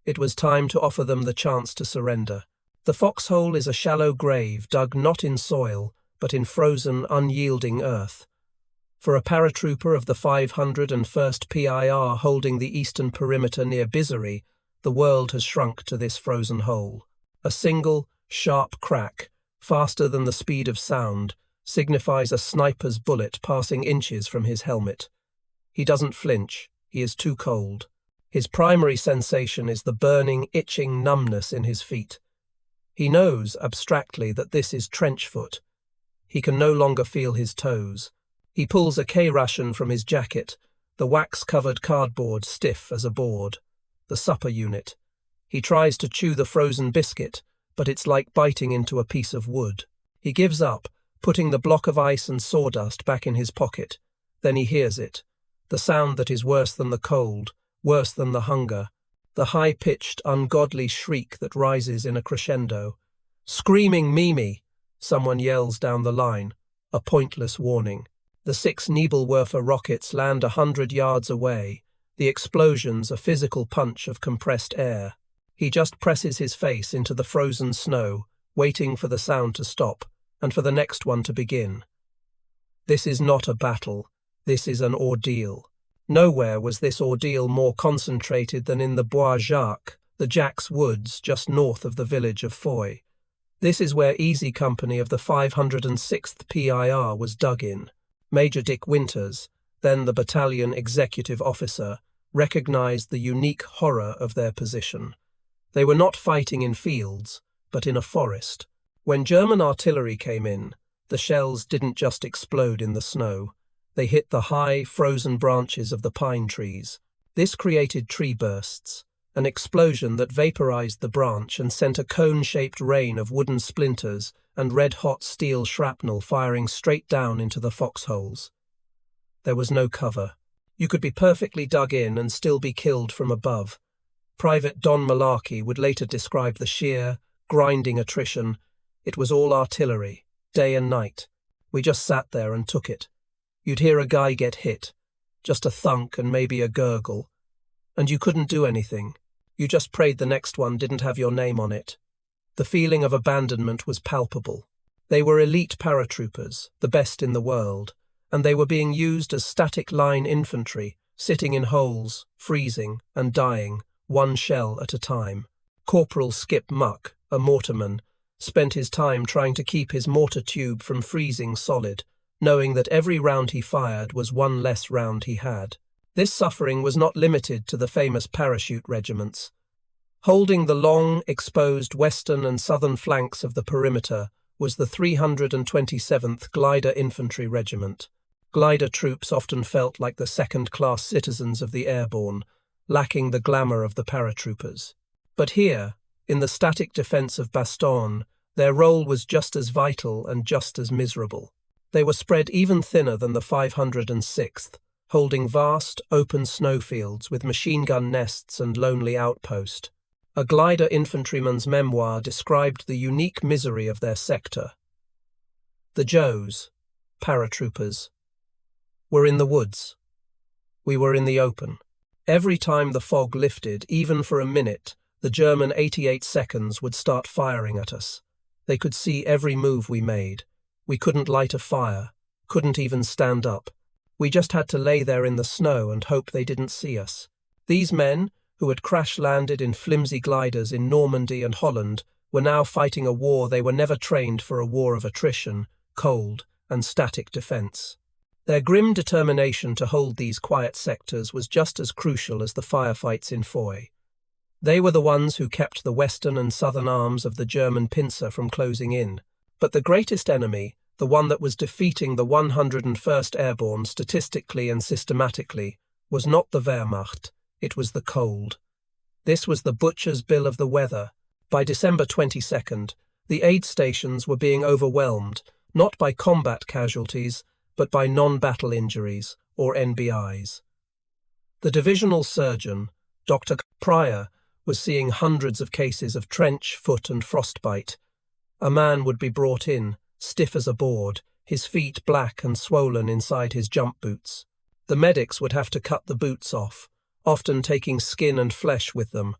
It was time to offer them the chance to surrender. The foxhole is a shallow grave dug not in soil, but in frozen, unyielding earth. For a paratrooper of the 501st PIR holding the eastern perimeter near Bizery, the world has shrunk to this frozen hole. A single, sharp crack, faster than the speed of sound, signifies a sniper's bullet passing inches from his helmet. He doesn't flinch, he is too cold. His primary sensation is the burning, itching numbness in his feet. He knows, abstractly, that this is trench foot. He can no longer feel his toes. He pulls a K-ration from his jacket, the wax-covered cardboard stiff as a board. The supper unit. He tries to chew the frozen biscuit, but it's like biting into a piece of wood. He gives up, putting the block of ice and sawdust back in his pocket. Then he hears it. The sound that is worse than the cold, worse than the hunger. The high-pitched, ungodly shriek that rises in a crescendo. "Screaming Mimi!" Someone yells down the line. A pointless warning. The 6 Nebelwerfer rockets land 100 yards away. The explosions a physical punch of compressed air. He just presses his face into the frozen snow, waiting for the sound to stop, and for the next one to begin. This is not a battle. This is an ordeal. Nowhere was this ordeal more concentrated than in the Bois Jacques, the Jacques Woods just north of the village of Foy. This is where Easy Company of the 506th PIR was dug in. Major Dick Winters, then the battalion executive officer, recognized the unique horror of their position. They were not fighting in fields, but in a forest. When German artillery came in, the shells didn't just explode in the snow. They hit the high, frozen branches of the pine trees. This created tree bursts, an explosion that vaporized the branch and sent a cone-shaped rain of wooden splinters and red-hot steel shrapnel firing straight down into the foxholes. There was no cover. You could be perfectly dug in and still be killed from above. Private Don Malarkey would later describe the sheer, grinding attrition. It was all artillery, day and night. We just sat there and took it. You'd hear a guy get hit, just a thunk and maybe a gurgle. And you couldn't do anything. You just prayed the next one didn't have your name on it. The feeling of abandonment was palpable. They were elite paratroopers, the best in the world, and they were being used as static line infantry, sitting in holes, freezing and dying, one shell at a time. Corporal Skip Muck, a mortarman, spent his time trying to keep his mortar tube from freezing solid, knowing that every round he fired was one less round he had. This suffering was not limited to the famous parachute regiments. Holding the long, exposed western and southern flanks of the perimeter was the 327th Glider Infantry Regiment. Glider troops often felt like the second-class citizens of the Airborne, lacking the glamour of the paratroopers. But here, in the static defense of Bastogne, their role was just as vital and just as miserable. They were spread even thinner than the 506th, holding vast, open snowfields with machine gun nests and lonely outpost. A glider infantryman's memoir described the unique misery of their sector. The Joes, paratroopers, were in the woods. We were in the open. Every time the fog lifted, even for a minute, the German 88 seconds would start firing at us. They could see every move we made. We couldn't light a fire, couldn't even stand up. We just had to lay there in the snow and hope they didn't see us. These men, who had crash-landed in flimsy gliders in Normandy and Holland, were now fighting a war they were never trained for, a war of attrition, cold, and static defense. Their grim determination to hold these quiet sectors was just as crucial as the firefights in Foy. They were the ones who kept the western and southern arms of the German pincer from closing in. But the greatest enemy, the one that was defeating the 101st Airborne statistically and systematically, was not the Wehrmacht, it was the cold. This was the butcher's bill of the weather. By December 22nd, the aid stations were being overwhelmed, not by combat casualties, but by non-battle injuries, or NBIs. The divisional surgeon, Dr. Pryor, was seeing hundreds of cases of trench, foot and frostbite. A man would be brought in, stiff as a board, his feet black and swollen inside his jump boots. The medics would have to cut the boots off, often taking skin and flesh with them.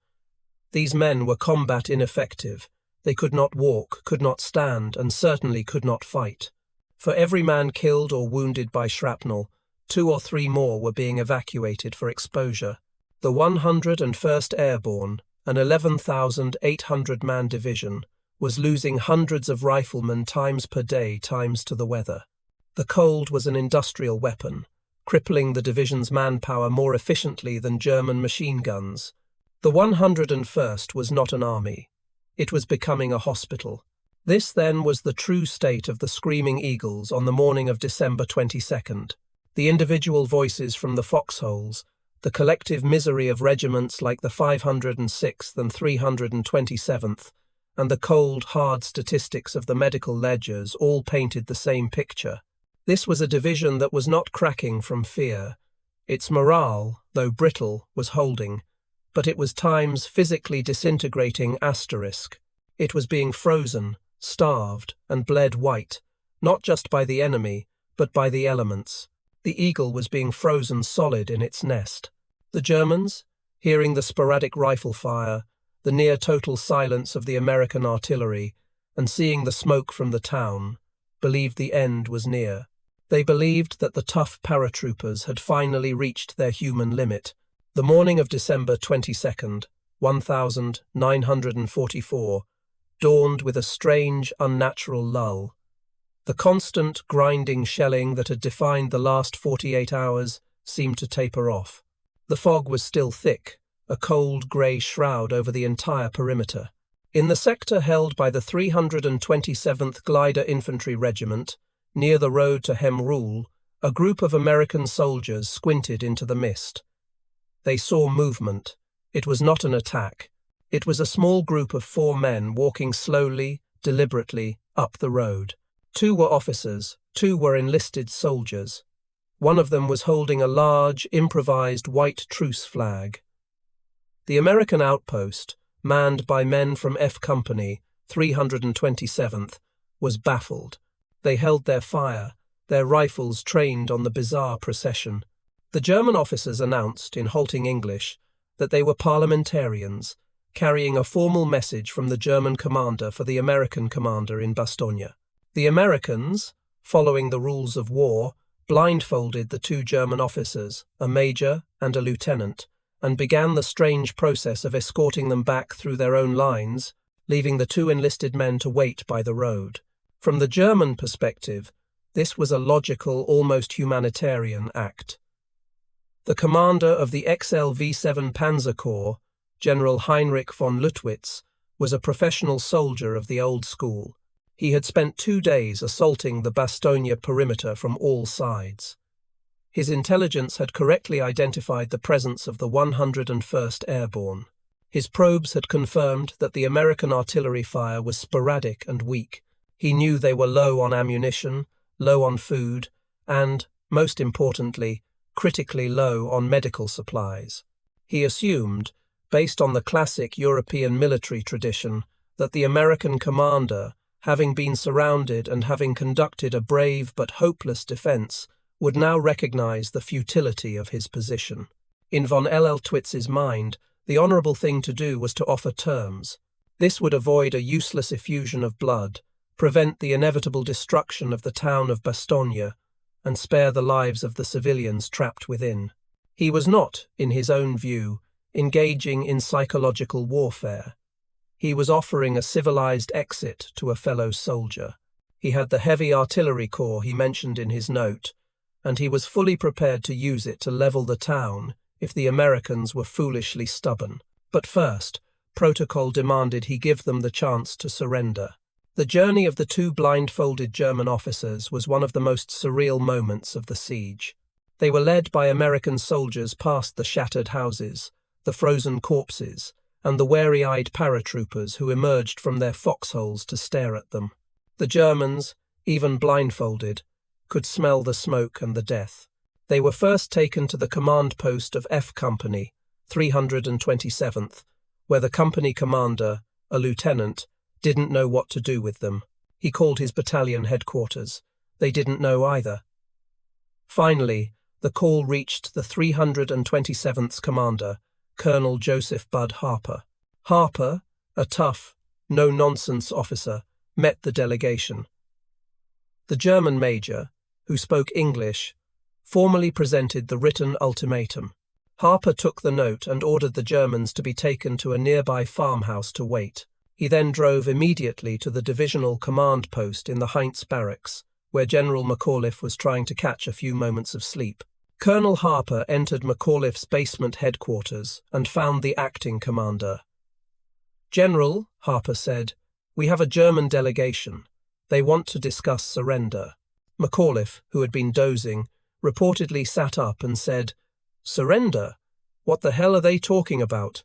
These men were combat ineffective. They could not walk, could not stand, and certainly could not fight. For every man killed or wounded by shrapnel, 2 or 3 more were being evacuated for exposure. The 101st Airborne, an 11,800-man division, was losing hundreds of riflemen times per day times to the weather. The cold was an industrial weapon, crippling the division's manpower more efficiently than German machine guns. The 101st was not an army. It was becoming a hospital. This, then, was the true state of the Screaming Eagles on the morning of December 22nd. The individual voices from the foxholes, the collective misery of regiments like the 506th and 327th, and the cold, hard statistics of the medical ledgers all painted the same picture. This was a division that was not cracking from fear. Its morale, though brittle, was holding, but it was times physically disintegrating asterisk. It was being frozen, starved, and bled white, not just by the enemy, but by the elements. The eagle was being frozen solid in its nest. The Germans, hearing the sporadic rifle fire, the near-total silence of the American artillery, and seeing the smoke from the town, believed the end was near. They believed that the tough paratroopers had finally reached their human limit. The morning of December 22nd, 1944, dawned with a strange, unnatural lull. The constant, grinding shelling that had defined the last 48 hours seemed to taper off. The fog was still thick, a cold grey shroud over the entire perimeter. In the sector held by the 327th Glider Infantry Regiment, near the road to Hemrul, a group of American soldiers squinted into the mist. They saw movement. It was not an attack. It was a small group of 4 men walking slowly, deliberately, up the road. 2 were officers, 2 were enlisted soldiers. One of them was holding a large, improvised white truce flag. The American outpost, manned by men from F Company, 327th, was baffled. They held their fire, their rifles trained on the bizarre procession. The German officers announced, in halting English, that they were parliamentarians, carrying a formal message from the German commander for the American commander in Bastogne. The Americans, following the rules of war, blindfolded the 2 German officers, a major and a lieutenant, and began the strange process of escorting them back through their own lines, leaving the 2 enlisted men to wait by the road. From the German perspective, this was a logical, almost humanitarian act. The commander of the XL V7 Panzer Corps, General Heinrich von Luttwitz, was a professional soldier of the old school. He had spent 2 days assaulting the Bastogne perimeter from all sides. His intelligence had correctly identified the presence of the 101st Airborne. His probes had confirmed that the American artillery fire was sporadic and weak. He knew they were low on ammunition, low on food, and, most importantly, critically low on medical supplies. He assumed, based on the classic European military tradition, that the American commander, having been surrounded and having conducted a brave but hopeless defense, would now recognize the futility of his position. In von Lltwitz's mind, the honorable thing to do was to offer terms. This would avoid a useless effusion of blood, prevent the inevitable destruction of the town of Bastogne, and spare the lives of the civilians trapped within. He was not, in his own view, engaging in psychological warfare. He was offering a civilized exit to a fellow soldier. He had the heavy artillery corps he mentioned in his note, and he was fully prepared to use it to level the town if the Americans were foolishly stubborn. But first, protocol demanded he give them the chance to surrender. The journey of the two blindfolded German officers was one of the most surreal moments of the siege. They were led by American soldiers past the shattered houses, the frozen corpses, and the wary-eyed paratroopers who emerged from their foxholes to stare at them. The Germans, even blindfolded, could smell the smoke and the death. They were first taken to the command post of F Company, 327th, where the company commander, a lieutenant, didn't know what to do with them. He called his battalion headquarters. They didn't know either. Finally, the call reached the 327th's commander, Colonel Joseph Bud Harper. Harper, a tough, no-nonsense officer, met the delegation. The German major, who spoke English, formally presented the written ultimatum. Harper took the note and ordered the Germans to be taken to a nearby farmhouse to wait. He then drove immediately to the divisional command post in the Heinz barracks, where General McAuliffe was trying to catch a few moments of sleep. Colonel Harper entered McAuliffe's basement headquarters and found the acting commander. "General," Harper said, "we have a German delegation. They want to discuss surrender." McAuliffe, who had been dozing, reportedly sat up and said, "Surrender? What the hell are they talking about?"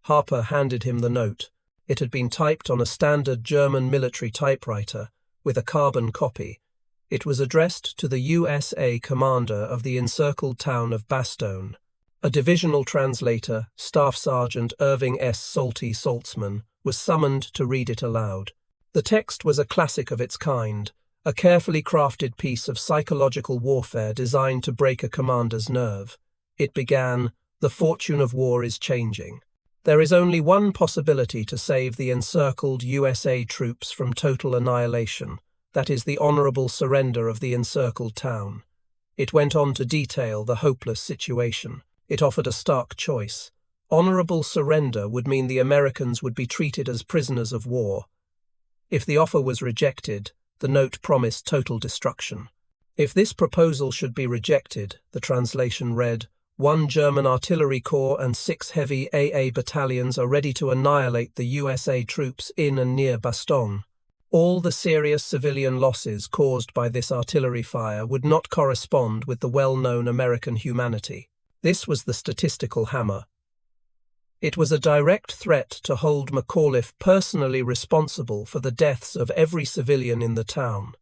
Harper handed him the note. It had been typed on a standard German military typewriter, with a carbon copy. It was addressed to the USA commander of the encircled town of Bastogne. A divisional translator, Staff Sergeant Irving S. Salty Saltzman, was summoned to read it aloud. The text was a classic of its kind, a carefully crafted piece of psychological warfare designed to break a commander's nerve. It began, "The fortune of war is changing. There is only one possibility to save the encircled USA troops from total annihilation. That is the honorable surrender of the encircled town." It went on to detail the hopeless situation. It offered a stark choice. Honorable surrender would mean the Americans would be treated as prisoners of war. If the offer was rejected, the note promised total destruction. If this proposal should be rejected, the translation read, "1 German artillery corps and 6 heavy AA battalions are ready to annihilate the USA troops in and near Bastogne. All the serious civilian losses caused by this artillery fire would not correspond with the well-known American humanity." This was the statistical hammer. It was a direct threat to hold McAuliffe personally responsible for the deaths of every civilian in the town.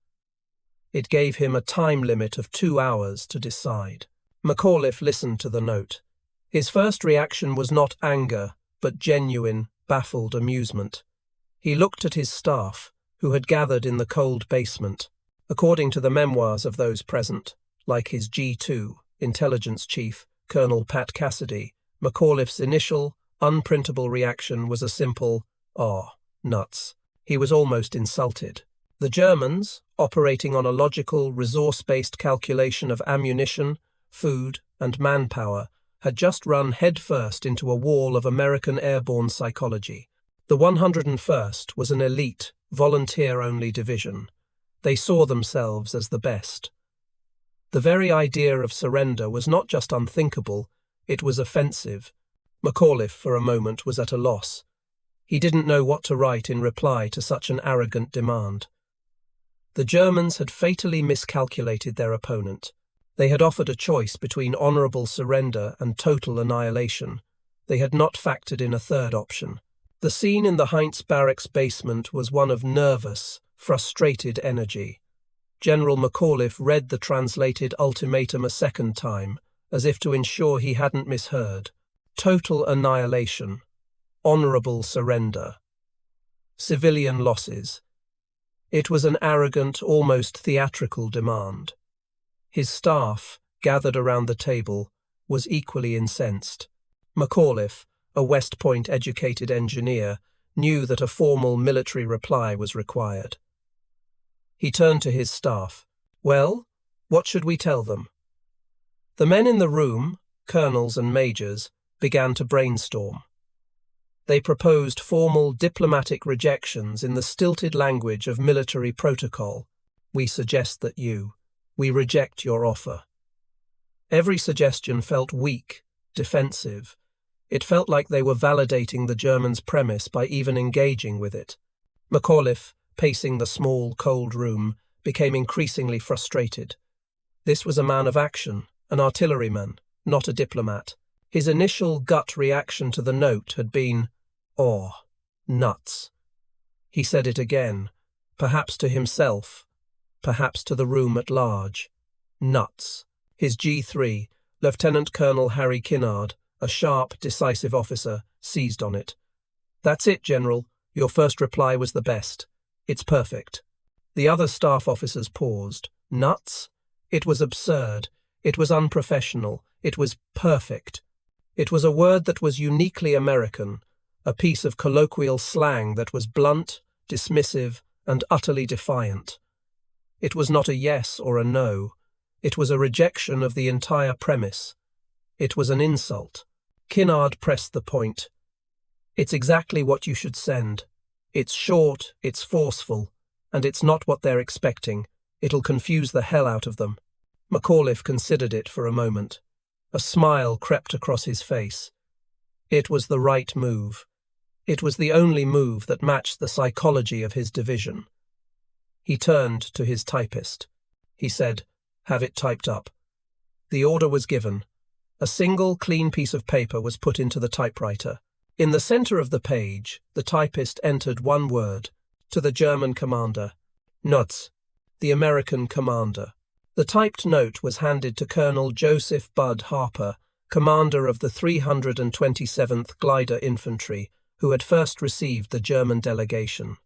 It gave him a time limit of 2 hours to decide. McAuliffe listened to the note. His first reaction was not anger, but genuine, baffled amusement. He looked at his staff, who had gathered in the cold basement. According to the memoirs of those present, like his G2, intelligence chief, Colonel Pat Cassidy, McAuliffe's initial, unprintable reaction was a simple, "Ah, nuts." He was almost insulted. The Germans, operating on a logical, resource-based calculation of ammunition, food, and manpower, had just run headfirst into a wall of American airborne psychology. The 101st was an elite, volunteer-only division. They saw themselves as the best. The very idea of surrender was not just unthinkable, it was offensive. McAuliffe, for a moment, was at a loss. He didn't know what to write in reply to such an arrogant demand. The Germans had fatally miscalculated their opponent. They had offered a choice between honorable surrender and total annihilation. They had not factored in a third option. The scene in the Heinz barracks basement was one of nervous, frustrated energy. General McAuliffe read the translated ultimatum a second time, as if to ensure he hadn't misheard. Total annihilation. Honorable surrender. Civilian losses. It was an arrogant, almost theatrical demand. His staff, gathered around the table, was equally incensed. McAuliffe, a West Point-educated engineer, knew that a formal military reply was required. He turned to his staff. "Well, what should we tell them?" The men in the room, colonels and majors, began to brainstorm. They proposed formal diplomatic rejections in the stilted language of military protocol. "We suggest that we reject your offer." Every suggestion felt weak, defensive. It felt like they were validating the Germans' premise by even engaging with it. McAuliffe, pacing the small, cold room, became increasingly frustrated. This was a man of action, an artilleryman, not a diplomat. His initial gut reaction to the note had been, "Oh, nuts." He said it again, perhaps to himself, perhaps to the room at large. Nuts. His G3, Lieutenant Colonel Harry Kinnard, a sharp, decisive officer, seized on it. "That's it, General. Your first reply was the best. It's perfect." The other staff officers paused. Nuts? It was absurd. It was unprofessional. It was perfect. It was a word that was uniquely American, a piece of colloquial slang that was blunt, dismissive, and utterly defiant. It was not a yes or a no. It was a rejection of the entire premise. It was an insult. Kinnard pressed the point. "It's exactly what you should send. It's short, it's forceful, and it's not what they're expecting. It'll confuse the hell out of them." McAuliffe considered it for a moment. A smile crept across his face. It was the right move. It was the only move that matched the psychology of his division. He turned to his typist. He said, "Have it typed up." The order was given. A single, clean piece of paper was put into the typewriter. In the center of the page, the typist entered one word, to the German commander. "Nuts." The American commander. The typed note was handed to Colonel Joseph Bud Harper, commander of the 327th Glider Infantry, who had first received the German delegation.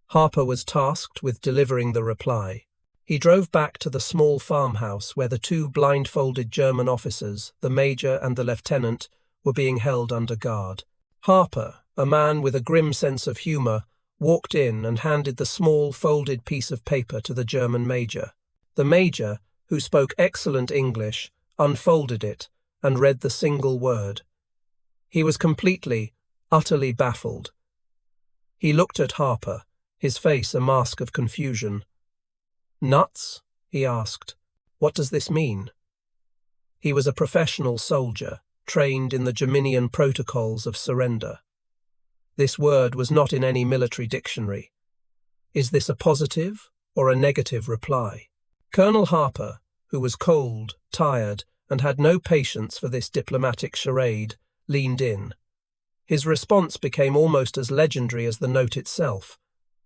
Harper was tasked with delivering the reply. He drove back to the small farmhouse where the two blindfolded German officers, the major and the lieutenant, were being held under guard. Harper, a man with a grim sense of humor, walked in and handed the small folded piece of paper to the German major. The major, who spoke excellent English, unfolded it and read the single word. He was completely, utterly baffled. He looked at Harper, his face a mask of confusion. "Nuts?" he asked. "What does this mean?" He was a professional soldier, trained in the Geminian protocols of surrender. This word was not in any military dictionary. Is this a positive or a negative reply? Colonel Harper, who was cold, tired, and had no patience for this diplomatic charade, leaned in. His response became almost as legendary as the note itself.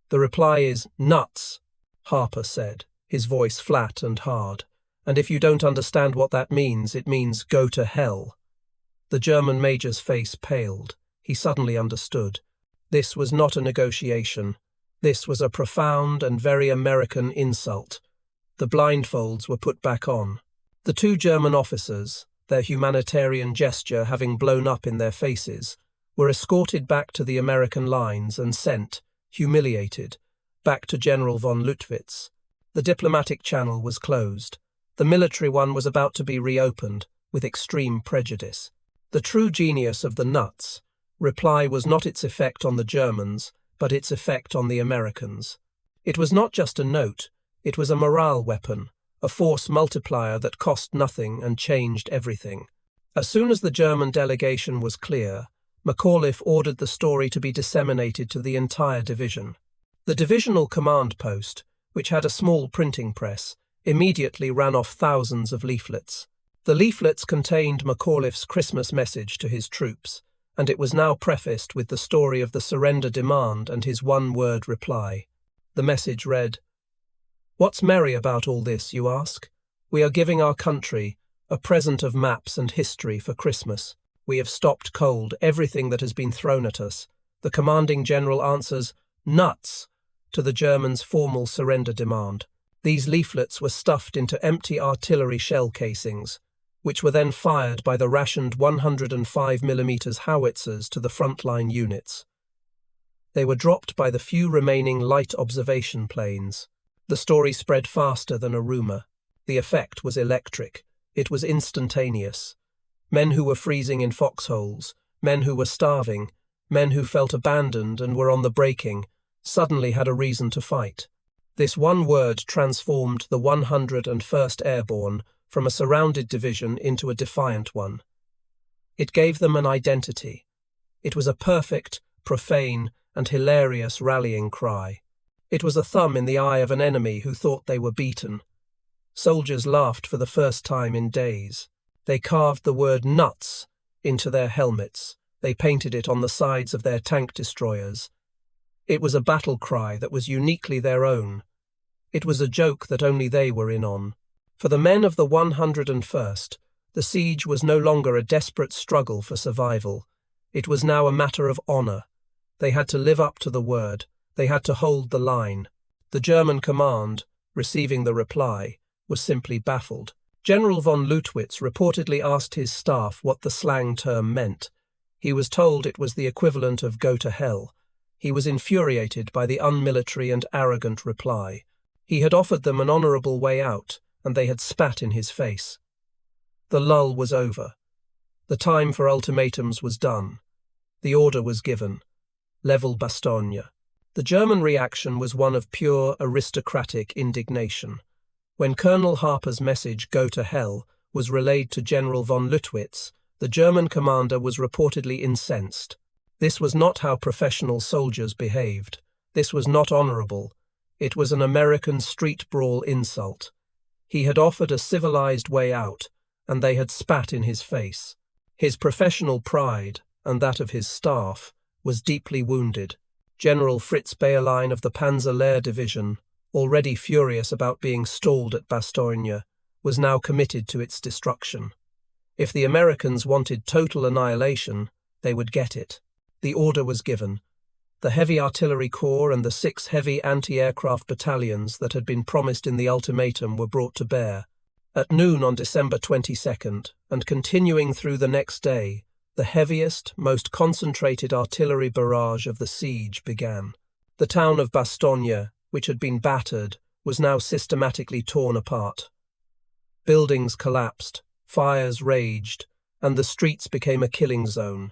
"The reply is nuts," Harper said, his voice flat and hard. "And if you don't understand what that means, it means go to hell." The German major's face paled. He suddenly understood. This was not a negotiation. This was a profound and very American insult. The blindfolds were put back on. The two German officers, their humanitarian gesture having blown up in their faces, were escorted back to the American lines and sent, humiliated, back to General von Lüttwitz. The diplomatic channel was closed. The military one was about to be reopened, with extreme prejudice. The true genius of the nuts reply was not its effect on the Germans, but its effect on the Americans. It was not just a note, it was a morale weapon, a force multiplier that cost nothing and changed everything. As soon as the German delegation was clear, McAuliffe ordered the story to be disseminated to the entire division. The divisional command post, which had a small printing press, immediately ran off thousands of leaflets. The leaflets contained McAuliffe's Christmas message to his troops, and it was now prefaced with the story of the surrender demand and his one-word reply. The message read, "What's merry about all this, you ask? We are giving our country a present of maps and history for Christmas. We have stopped cold everything that has been thrown at us. The commanding general answers, 'Nuts,' to the Germans' formal surrender demand. These leaflets were stuffed into empty artillery shell casings, which were then fired by the rationed 105mm howitzers to the frontline units. They were dropped by the few remaining light observation planes. The story spread faster than a rumour. The effect was electric. It was instantaneous. Men who were freezing in foxholes, men who were starving, men who felt abandoned and were on the breaking, suddenly had a reason to fight. This one word transformed the 101st Airborne from a surrounded division into a defiant one. It gave them an identity. It was a perfect, profane, and hilarious rallying cry. It was a thumb in the eye of an enemy who thought they were beaten. Soldiers laughed for the first time in days. They carved the word nuts into their helmets. They painted it on the sides of their tank destroyers. It was a battle cry that was uniquely their own. It was a joke that only they were in on. For the men of the 101st, the siege was no longer a desperate struggle for survival. It was now a matter of honour. They had to live up to the word. They had to hold the line. The German command, receiving the reply, was simply baffled. General von Lutwitz reportedly asked his staff what the slang term meant. He was told it was the equivalent of "go to hell." He was infuriated by the unmilitary and arrogant reply. He had offered them an honourable way out, and they had spat in his face. The lull was over. The time for ultimatums was done. The order was given. Level Bastogne. The German reaction was one of pure aristocratic indignation. When Colonel Harper's message, "Go to hell," was relayed to General von Lutwitz, the German commander was reportedly incensed. This was not how professional soldiers behaved. This was not honourable. It was an American street brawl insult. He had offered a civilized way out, and they had spat in his face. His professional pride, and that of his staff, was deeply wounded. General Fritz Bayerlein of the Panzer Lehr Division, already furious about being stalled at Bastogne, was now committed to its destruction. If the Americans wanted total annihilation, they would get it. The order was given. The Heavy Artillery Corps and the 6 heavy anti-aircraft battalions that had been promised in the ultimatum were brought to bear. At noon on December 22nd, and continuing through the next day, the heaviest, most concentrated artillery barrage of the siege began. The town of Bastogne, which had been battered, was now systematically torn apart. Buildings collapsed, fires raged, and the streets became a killing zone.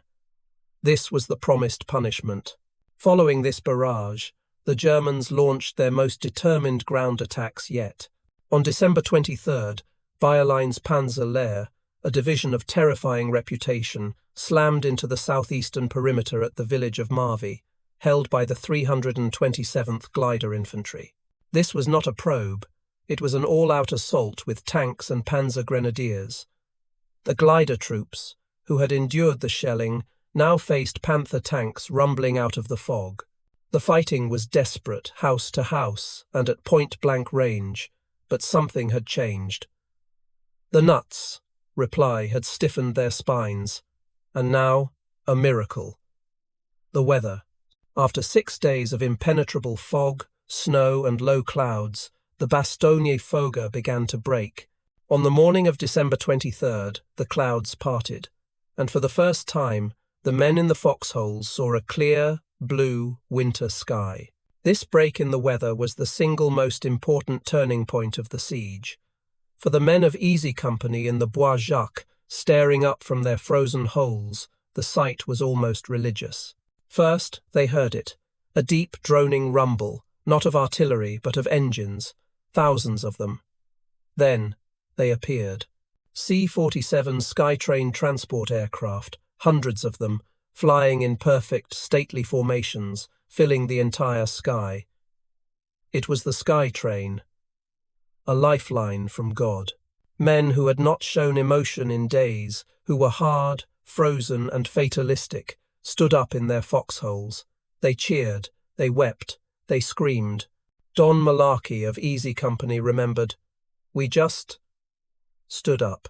This was the promised punishment. Following this barrage, the Germans launched their most determined ground attacks yet. On December 23rd, Bayerlein's Panzer Lehr, a division of terrifying reputation, slammed into the southeastern perimeter at the village of Marvy, held by the 327th Glider Infantry. This was not a probe. It was an all-out assault with tanks and panzer grenadiers. The glider troops, who had endured the shelling, now faced Panther tanks rumbling out of the fog. The fighting was desperate, house to house, and at point-blank range, but something had changed. The nuts, reply, had stiffened their spines, and now, a miracle. The weather. After 6 days of impenetrable fog, snow, and low clouds, the Bastogne foga began to break. On the morning of December 23rd, the clouds parted, and for the first time, the men in the foxholes saw a clear, blue, winter sky. This break in the weather was the single most important turning point of the siege. For the men of Easy Company in the Bois Jacques, staring up from their frozen holes, the sight was almost religious. First, they heard it, a deep, droning rumble, not of artillery, but of engines, thousands of them. Then, they appeared. C-47 Skytrain transport aircraft, hundreds of them, flying in perfect, stately formations, filling the entire sky. It was the Skytrain, a lifeline from God. Men who had not shown emotion in days, who were hard, frozen, and fatalistic, stood up in their foxholes. They cheered, they wept, they screamed. Don Malarkey of Easy Company remembered, "We just stood up.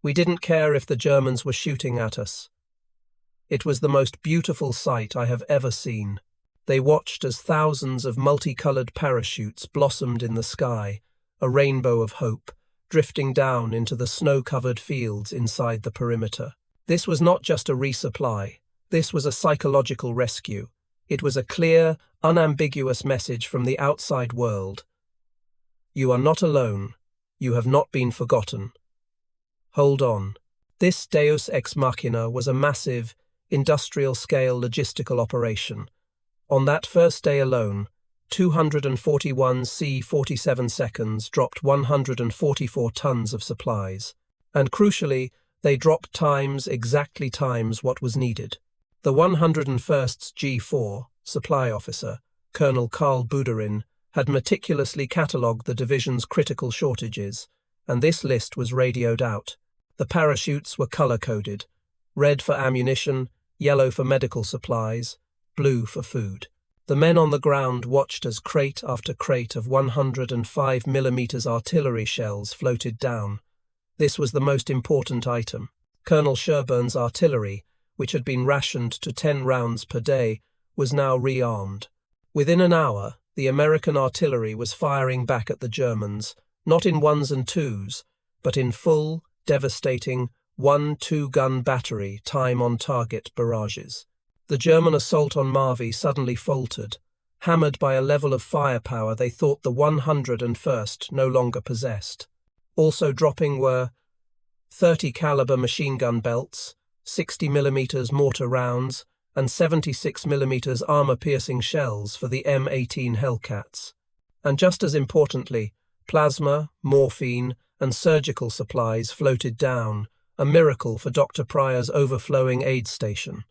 We didn't care if the Germans were shooting at us. It was the most beautiful sight I have ever seen." They watched as thousands of multicolored parachutes blossomed in the sky, a rainbow of hope, drifting down into the snow-covered fields inside the perimeter. This was not just a resupply. This was a psychological rescue. It was a clear, unambiguous message from the outside world. You are not alone. You have not been forgotten. Hold on. This Deus Ex Machina was a massive, industrial-scale logistical operation. On that first day alone, 241 C-47 seconds dropped 144 tons of supplies. And crucially, they dropped exactly times what was needed. The 101st's G4 supply officer, Colonel Karl Buderin, had meticulously catalogued the division's critical shortages, and this list was radioed out. The parachutes were color-coded: red for ammunition, yellow for medical supplies, blue for food. The men on the ground watched as crate after crate of 105mm artillery shells floated down. This was the most important item. Colonel Sherburne's artillery, which had been rationed to 10 rounds per day, was now rearmed. Within an hour, the American artillery was firing back at the Germans, not in ones and twos, but in full, devastating 1-2-gun battery time-on-target barrages. The German assault on Marvi suddenly faltered, hammered by a level of firepower they thought the 101st no longer possessed. Also dropping were 30 caliber machine gun belts, 60mm mortar rounds, and 76mm armor-piercing shells for the M18 Hellcats. And just as importantly, plasma, morphine, and surgical supplies floated down, a miracle for Dr. Pryor's overflowing aid station.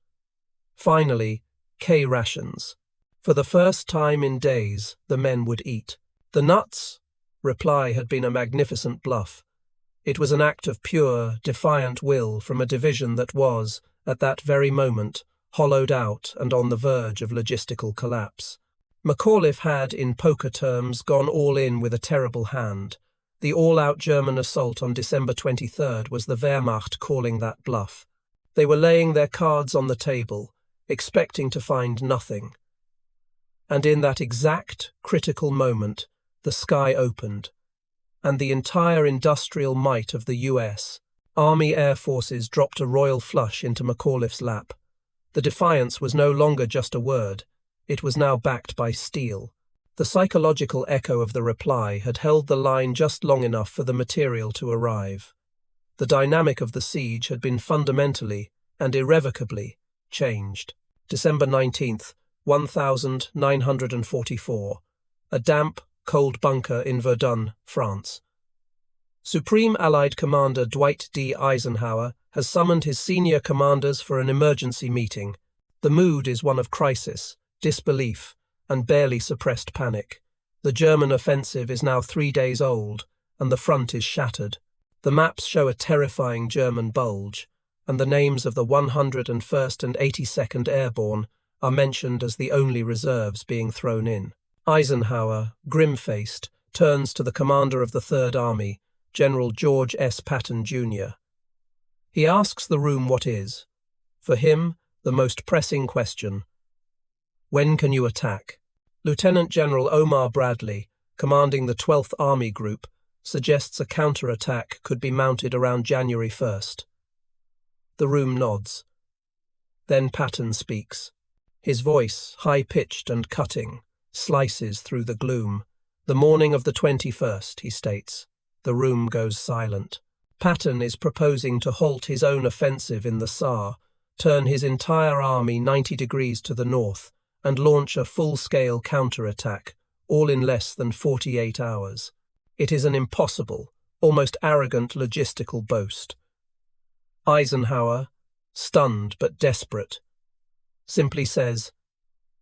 Finally, K-rations. For the first time in days, the men would eat. The nuts? Reply had been a magnificent bluff. It was an act of pure, defiant will from a division that was, at that very moment, hollowed out and on the verge of logistical collapse. McAuliffe had, in poker terms, gone all in with a terrible hand. The all-out German assault on December 23rd was the Wehrmacht calling that bluff. They were laying their cards on the table, expecting to find nothing. And in that exact, critical moment, the sky opened, and the entire industrial might of the US, Army Air Forces dropped a royal flush into McAuliffe's lap. The defiance was no longer just a word, it was now backed by steel. The psychological echo of the reply had held the line just long enough for the material to arrive. The dynamic of the siege had been fundamentally and irrevocably changed. December 19th, 1944. A damp, cold bunker in Verdun, France. Supreme Allied Commander Dwight D. Eisenhower has summoned his senior commanders for an emergency meeting. The mood is one of crisis, disbelief, and barely suppressed panic. The German offensive is now 3 days old, and the front is shattered. The maps show a terrifying German bulge, and the names of the 101st and 82nd Airborne are mentioned as the only reserves being thrown in. Eisenhower, grim-faced, turns to the commander of the Third Army, General George S. Patton, Jr. He asks the room what is, for him, the most pressing question. When can you attack? Lieutenant General Omar Bradley, commanding the 12th Army Group, suggests a counterattack could be mounted around January 1st. The room nods. Then Patton speaks. His voice, high-pitched and cutting, slices through the gloom. The morning of the 21st, he states. The room goes silent. Patton is proposing to halt his own offensive in the Saar, turn his entire army 90 degrees to the north, and launch a full-scale counterattack, all in less than 48 hours. It is an impossible, almost arrogant logistical boast. Eisenhower, stunned but desperate, simply says,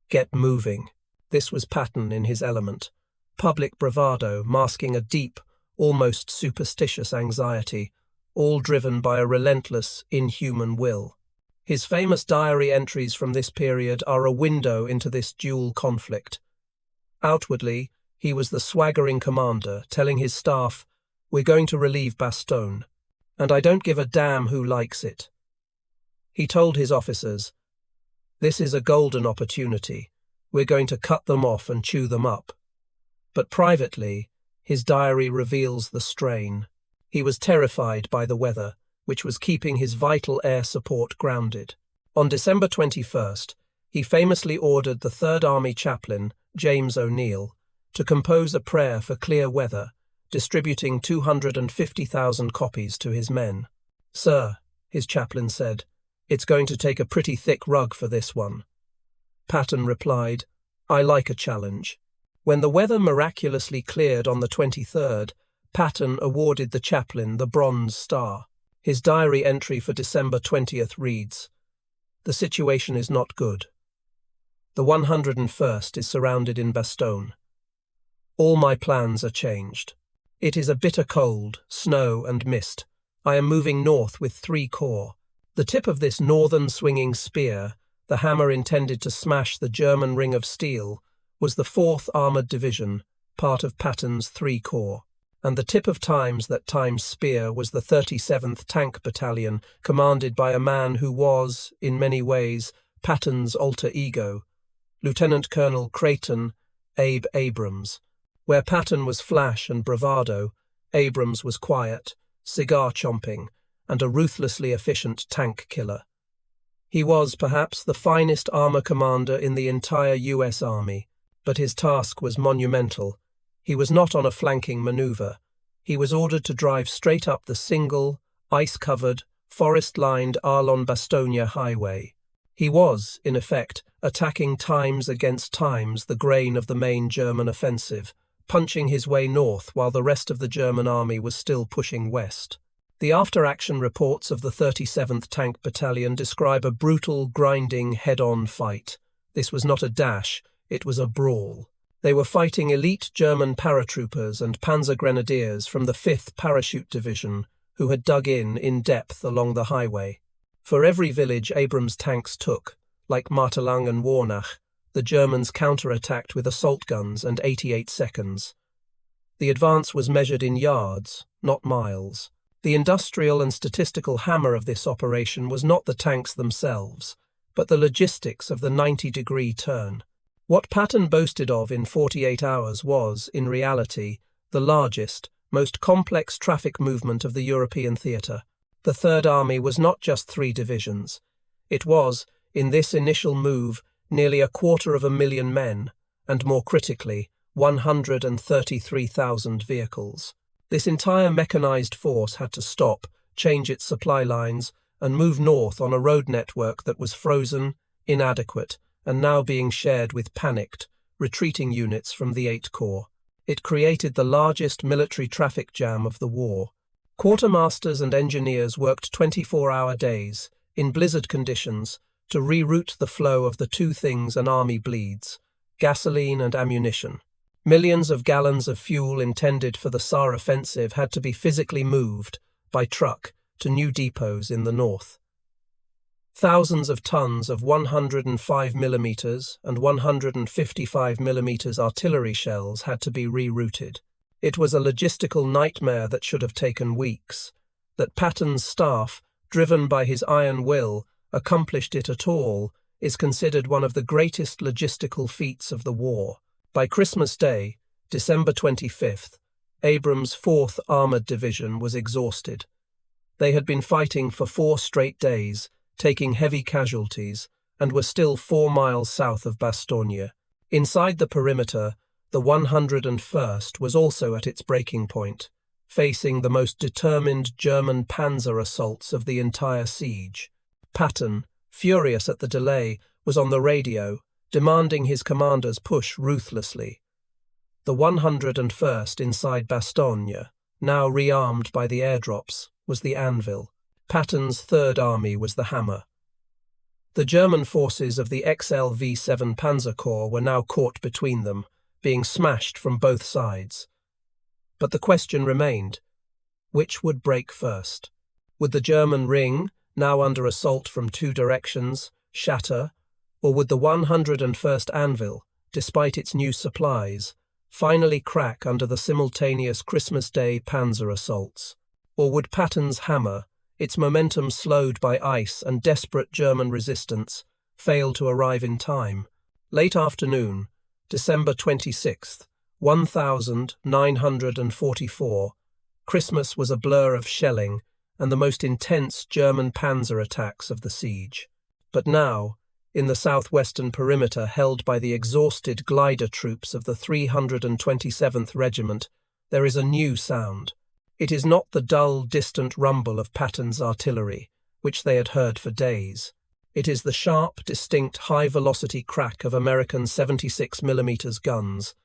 "Get moving." This was Patton in his element. Public bravado masking a deep, almost superstitious anxiety, all driven by a relentless, inhuman will. His famous diary entries from this period are a window into this dual conflict. Outwardly, he was the swaggering commander, telling his staff, "We're going to relieve Bastogne, and I don't give a damn who likes it." He told his officers, "This is a golden opportunity. We're going to cut them off and chew them up. But privately, his diary reveals the strain. He was terrified by the weather, which was keeping his vital air support grounded. On December 21st, he famously ordered the Third Army chaplain, James O'Neill, to compose a prayer for clear weather, distributing 250,000 copies to his men. "Sir," his chaplain said, "it's going to take a pretty thick rug for this one." Patton replied, "I like a challenge." When the weather miraculously cleared on the 23rd, Patton awarded the chaplain the Bronze Star. His diary entry for December 20th reads, "The situation is not good. The 101st is surrounded in Bastogne. All my plans are changed. It is a bitter cold, snow and mist. I am moving north with 3 corps. The tip of this northern swinging spear, the hammer intended to smash the German ring of steel, was the 4th Armoured Division, part of Patton's 3 corps. And the tip of that time's spear was the 37th Tank Battalion, commanded by a man who was, in many ways, Patton's alter ego, Lieutenant Colonel Creighton Abe Abrams. Where Patton was flash and bravado, Abrams was quiet, cigar-chomping, and a ruthlessly efficient tank killer. He was, perhaps, the finest armor commander in the entire U.S. Army, but his task was monumental. He was not on a flanking maneuver. He was ordered to drive straight up the single, ice-covered, forest-lined Arlon-Bastogne highway. He was, in effect, attacking times against times the grain of the main German offensive, punching his way north while the rest of the German army was still pushing west. The after-action reports of the 37th Tank Battalion describe a brutal, grinding, head-on fight. This was not a dash, it was a brawl. They were fighting elite German paratroopers and panzer grenadiers from the 5th Parachute Division, who had dug in depth along the highway. For every village Abrams' tanks took, like Martelang and Warnach, the Germans counterattacked with assault guns and 88 seconds. The advance was measured in yards, not miles. The industrial and statistical hammer of this operation was not the tanks themselves, but the logistics of the 90-degree turn. What Patton boasted of in 48 hours was, in reality, the largest, most complex traffic movement of the European theatre. The Third Army was not just 3 divisions. It was, in this initial move, nearly 250,000 men, and more critically, 133,000 vehicles. This entire mechanized force had to stop, change its supply lines, and move north on a road network that was frozen, inadequate, and now being shared with panicked, retreating units from the 8th Corps. It created the largest military traffic jam of the war. Quartermasters and engineers worked 24-hour days, in blizzard conditions, to reroute the flow of the 2 things an army bleeds: gasoline and ammunition. Millions of gallons of fuel intended for the Saar offensive had to be physically moved, by truck, to new depots in the north. Thousands of tons of 105mm and 155mm artillery shells had to be rerouted. It was a logistical nightmare that should have taken weeks. That Patton's staff, driven by his iron will, accomplished it at all is considered one of the greatest logistical feats of the war. By Christmas Day, December 25th, Abrams' 4th Armoured Division was exhausted. They had been fighting for 4 straight days, taking heavy casualties, and were still 4 miles south of Bastogne. Inside the perimeter, the 101st was also at its breaking point, facing the most determined German panzer assaults of the entire siege. Patton, furious at the delay, was on the radio, demanding his commanders push ruthlessly. The 101st inside Bastogne, now rearmed by the airdrops, was the anvil. Patton's Third Army was the hammer. The German forces of the XL-V7 Panzer Corps were now caught between them, being smashed from both sides. But the question remained: which would break first? Would the German ring, now under assault from 2 directions, shatter, or would the 101st anvil, despite its new supplies, finally crack under the simultaneous Christmas Day panzer assaults? Or would Patton's hammer, its momentum slowed by ice and desperate German resistance, fail to arrive in time? Late afternoon, December 26th, 1944, Christmas was a blur of shelling and the most intense German panzer attacks of the siege. But now, in the southwestern perimeter held by the exhausted glider troops of the 327th Regiment, there is a new sound. It is not the dull, distant rumble of Patton's artillery, which they had heard for days. It is the sharp, distinct, high-velocity crack of American 76mm guns,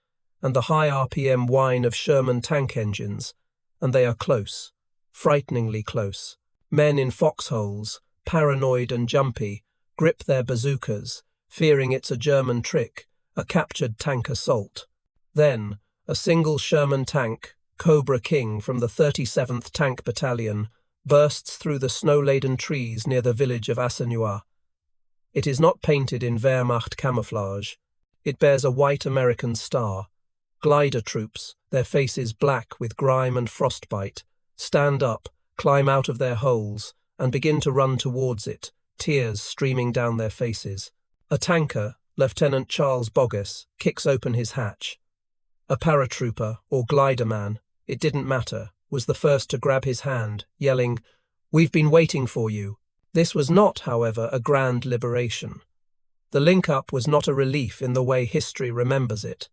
and the high RPM whine of Sherman tank engines, and they are close, frighteningly close. Men in foxholes, paranoid and jumpy, grip their bazookas, fearing it's a German trick, a captured tank assault. Then, a single Sherman tank, Cobra King from the 37th Tank Battalion, bursts through the snow-laden trees near the village of Assenois. It is not painted in Wehrmacht camouflage. It bears a white American star. Glider troops, their faces black with grime and frostbite, stand up, climb out of their holes, and begin to run towards it, tears streaming down their faces. A tanker, Lieutenant Charles Boggess, kicks open his hatch. A paratrooper, or gliderman, it didn't matter, was the first to grab his hand, yelling, "We've been waiting for you." This was not, however, a grand liberation. The link-up was not a relief in the way history remembers it.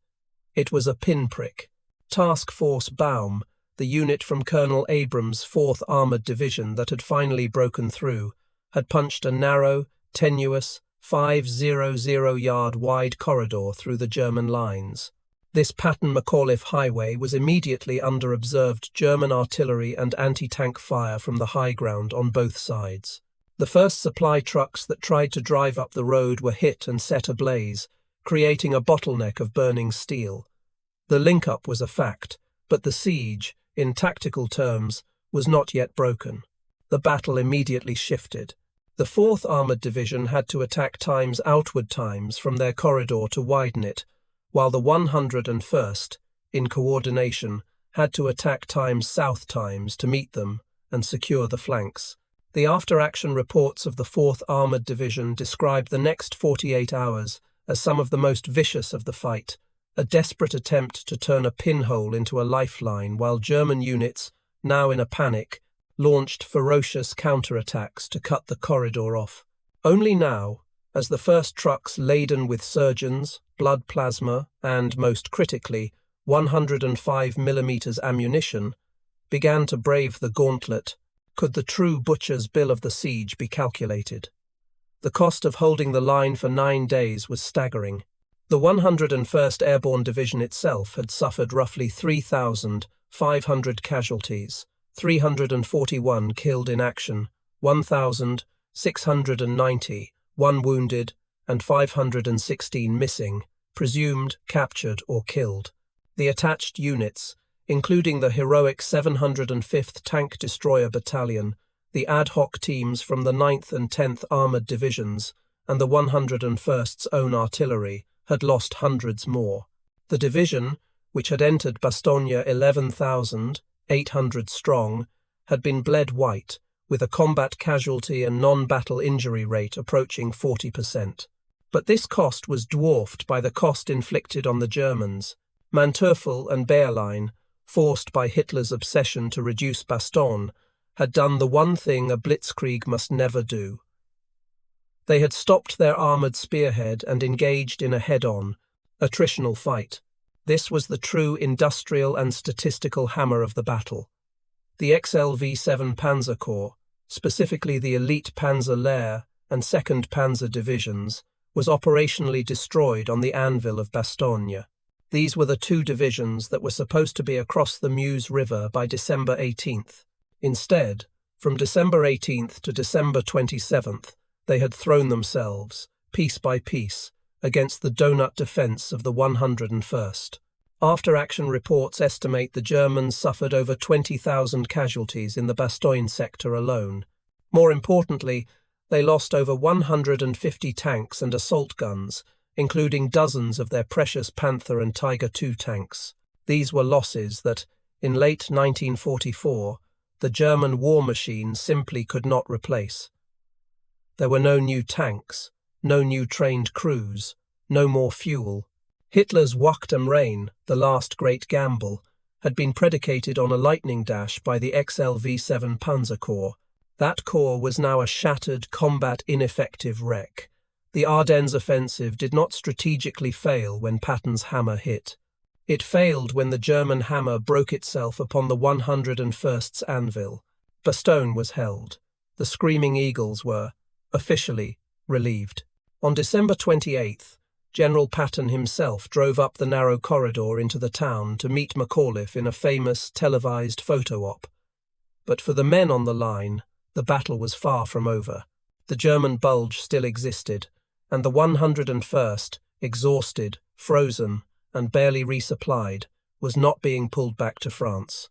It was a pinprick. Task Force Baum, the unit from Colonel Abrams' 4th Armoured Division that had finally broken through, had punched a narrow, tenuous, 500-yard wide corridor through the German lines. This Patton McAuliffe highway was immediately under observed German artillery and anti-tank fire from the high ground on both sides. The first supply trucks that tried to drive up the road were hit and set ablaze, creating a bottleneck of burning steel. The link-up was a fact, but the siege, in tactical terms, was not yet broken. The battle immediately shifted. The 4th Armoured Division had to attack times outward times from their corridor to widen it, while the 101st, in coordination, had to attack times south times to meet them and secure the flanks. The after-action reports of the 4th Armoured Division describe the next 48 hours as some of the most vicious of the fight, a desperate attempt to turn a pinhole into a lifeline while German units, now in a panic, launched ferocious counterattacks to cut the corridor off. Only now, as the first trucks laden with surgeons, blood plasma, and, most critically, 105mm ammunition, began to brave the gauntlet, could the true butcher's bill of the siege be calculated. The cost of holding the line for 9 days was staggering. The 101st Airborne Division itself had suffered roughly 3,500 casualties, 341 killed in action, 1,690, 1 wounded, and 516 missing, presumed captured or killed. The attached units, including the heroic 705th Tank Destroyer Battalion, the ad hoc teams from the 9th and 10th Armoured Divisions, and the 101st's own artillery, had lost hundreds more. The division, which had entered Bastogne 11,800 strong, had been bled white, with a combat casualty and non-battle injury rate approaching 40%. But this cost was dwarfed by the cost inflicted on the Germans. Manteuffel and Bayerlein, forced by Hitler's obsession to reduce Bastogne, had done the one thing a blitzkrieg must never do. They had stopped their armoured spearhead and engaged in a head-on, attritional fight. This was the true industrial and statistical hammer of the battle. The XLV-7 Panzer Corps, specifically the elite Panzer Lehr and 2nd Panzer Divisions, was operationally destroyed on the anvil of Bastogne. These were the 2 divisions that were supposed to be across the Meuse River by December 18th. Instead, from December 18th to December 27th, they had thrown themselves, piece by piece, against the donut defence of the 101st. After-action reports estimate the Germans suffered over 20,000 casualties in the Bastogne sector alone. More importantly, they lost over 150 tanks and assault guns, including dozens of their precious Panther and Tiger II tanks. These were losses that, in late 1944, the German war machine simply could not replace. There were no new tanks, no new trained crews, no more fuel. Hitler's Wacht am Rhein, the last great gamble, had been predicated on a lightning dash by the XLV-7 Panzer Corps. That corps was now a shattered, combat-ineffective wreck. The Ardennes Offensive did not strategically fail when Patton's hammer hit. It failed when the German hammer broke itself upon the 101st's anvil. Bastogne was held. The Screaming Eagles were, officially, relieved. On December 28th, General Patton himself drove up the narrow corridor into the town to meet McAuliffe in a famous televised photo op. But for the men on the line, the battle was far from over. The German Bulge still existed, and the 101st, exhausted, frozen, and barely resupplied, was not being pulled back to France.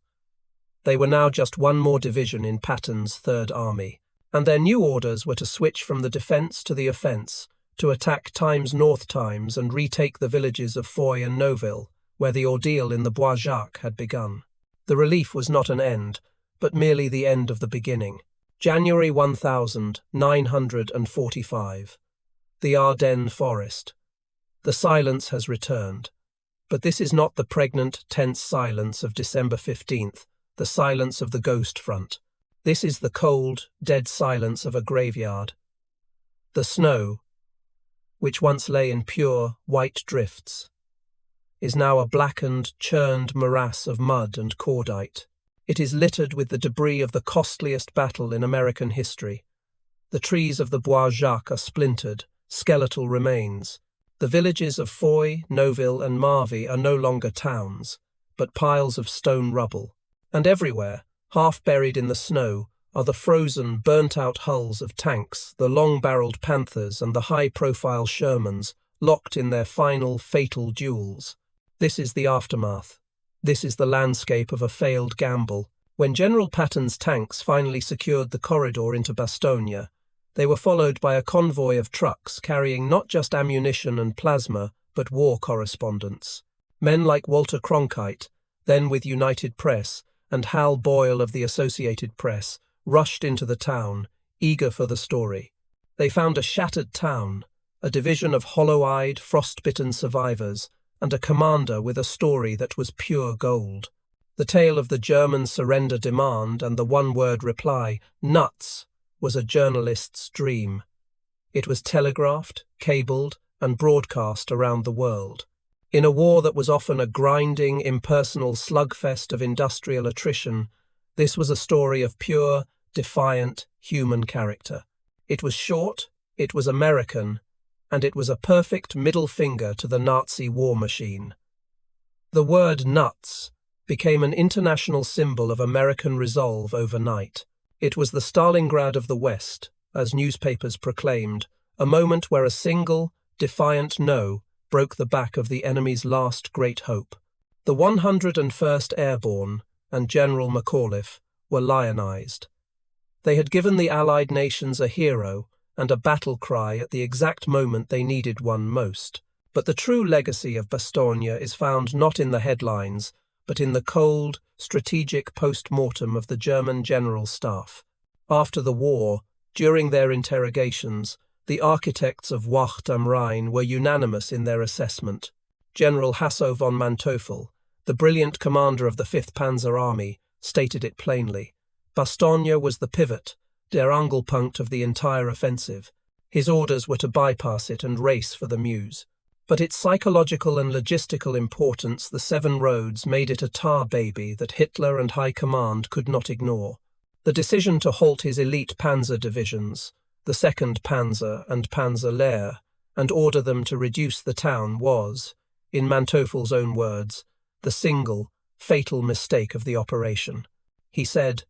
They were now just one more division in Patton's Third Army, and their new orders were to switch from the defence to the offence, to attack Times North Times and retake the villages of Foy and Neuville, where the ordeal in the Bois Jacques had begun. The relief was not an end, but merely the end of the beginning. January 1945. The Ardennes Forest. The silence has returned. But this is not the pregnant, tense silence of December 15th, the silence of the ghost front. This is the cold, dead silence of a graveyard. The snow, which once lay in pure, white drifts, is now a blackened, churned morass of mud and cordite. It is littered with the debris of the costliest battle in American history. The trees of the Bois Jacques are splintered, skeletal remains. The villages of Foy, Neuville, and Marvy are no longer towns, but piles of stone rubble. And everywhere, half buried in the snow, are the frozen, burnt-out hulls of tanks, the long-barreled Panthers and the high-profile Shermans, locked in their final, fatal duels. This is the aftermath. This is the landscape of a failed gamble. When General Patton's tanks finally secured the corridor into Bastogne, they were followed by a convoy of trucks carrying not just ammunition and plasma, but war correspondents. Men like Walter Cronkite, then with United Press, and Hal Boyle of the Associated Press, rushed into the town, eager for the story. They found a shattered town, a division of hollow-eyed, frost-bitten survivors, and a commander with a story that was pure gold. The tale of the German surrender demand and the one-word reply, "Nuts," was a journalist's dream. It was telegraphed, cabled, and broadcast around the world. In a war that was often a grinding, impersonal slugfest of industrial attrition, this was a story of pure, defiant, human character. It was short, it was American, and it was a perfect middle finger to the Nazi war machine. The word nuts became an international symbol of American resolve overnight. It was the Stalingrad of the West, as newspapers proclaimed, a moment where a single, defiant no broke the back of the enemy's last great hope. The 101st Airborne and General McAuliffe were lionized. They had given the Allied nations a hero and a battle cry at the exact moment they needed one most. But the true legacy of Bastogne is found not in the headlines, but in the cold, strategic post-mortem of the German General Staff. After the war, during their interrogations, the architects of Wacht am Rhein were unanimous in their assessment. General Hasso von Manteuffel, the brilliant commander of the 5th Panzer Army, stated it plainly. Bastogne was the pivot, der Angelpunkt of the entire offensive. His orders were to bypass it and race for the Meuse. But its psychological and logistical importance, the Seven Roads, made it a tar baby that Hitler and High Command could not ignore. The decision to halt his elite panzer divisions, the 2nd Panzer and Panzer Lehr, and order them to reduce the town was, in Manteuffel's own words, the single, fatal mistake of the operation. He said,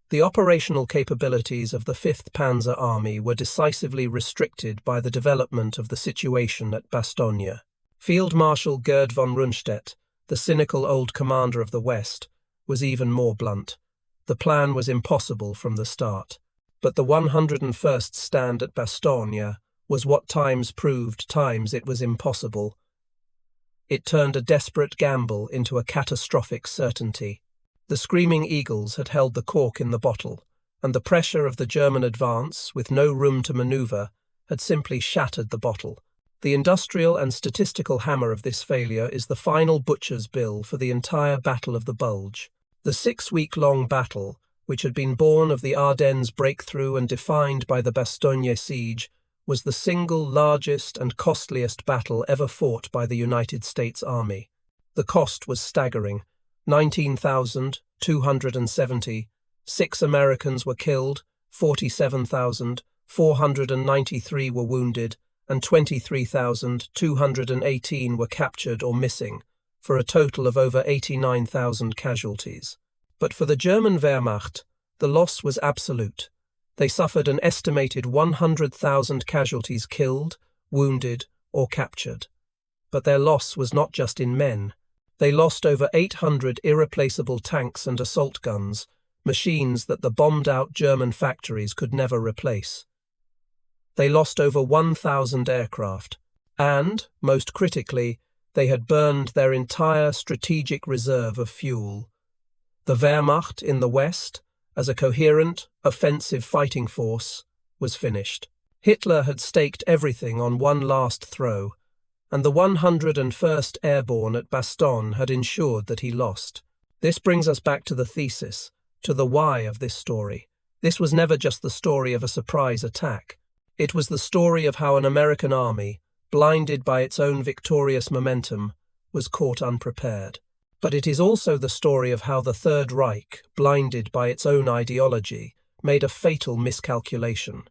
"The operational capabilities of the 5th Panzer Army were decisively restricted by the development of the situation at Bastogne." Field Marshal Gerd von Rundstedt, the cynical old commander of the West, was even more blunt. The plan was impossible from the start. But the 101st stand at Bastogne was what times proved times it was impossible. It turned a desperate gamble into a catastrophic certainty. The Screaming Eagles had held the cork in the bottle, and the pressure of the German advance, with no room to maneuver, had simply shattered the bottle. The industrial and statistical hammer of this failure is the final butcher's bill for the entire Battle of the Bulge. The 6-week-long battle, which had been born of the Ardennes breakthrough and defined by the Bastogne siege, was the single largest and costliest battle ever fought by the United States Army. The cost was staggering: 19,270, 6 Americans were killed, 47,493 were wounded, and 23,218 were captured or missing, for a total of over 89,000 casualties. But for the German Wehrmacht, the loss was absolute. They suffered an estimated 100,000 casualties killed, wounded, or captured. But their loss was not just in men. They lost over 800 irreplaceable tanks and assault guns, machines that the bombed-out German factories could never replace. They lost over 1,000 aircraft, and, most critically, they had burned their entire strategic reserve of fuel. The Wehrmacht in the West, as a coherent, offensive fighting force, was finished. Hitler had staked everything on one last throw, and the 101st Airborne at Bastogne had ensured that he lost. This brings us back to the thesis, to the why of this story. This was never just the story of a surprise attack. It was the story of how an American army, blinded by its own victorious momentum, was caught unprepared. But it is also the story of how the Third Reich, blinded by its own ideology, made a fatal miscalculation.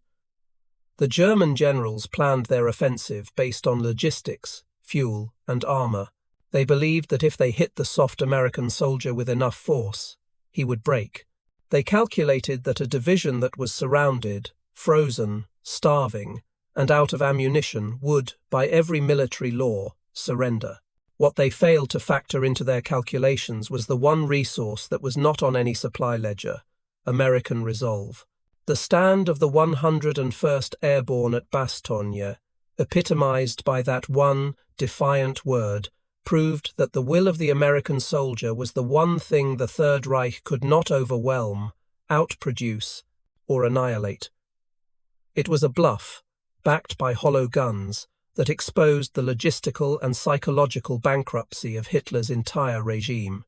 The German generals planned their offensive based on logistics, fuel, and armor. They believed that if they hit the soft American soldier with enough force, he would break. They calculated that a division that was surrounded, frozen, starving, and out of ammunition would, by every military law, surrender. What they failed to factor into their calculations was the one resource that was not on any supply ledger: American resolve. The stand of the 101st Airborne at Bastogne, epitomized by that one defiant word, proved that the will of the American soldier was the one thing the Third Reich could not overwhelm, outproduce, or annihilate. It was a bluff, backed by hollow guns, that exposed the logistical and psychological bankruptcy of Hitler's entire regime.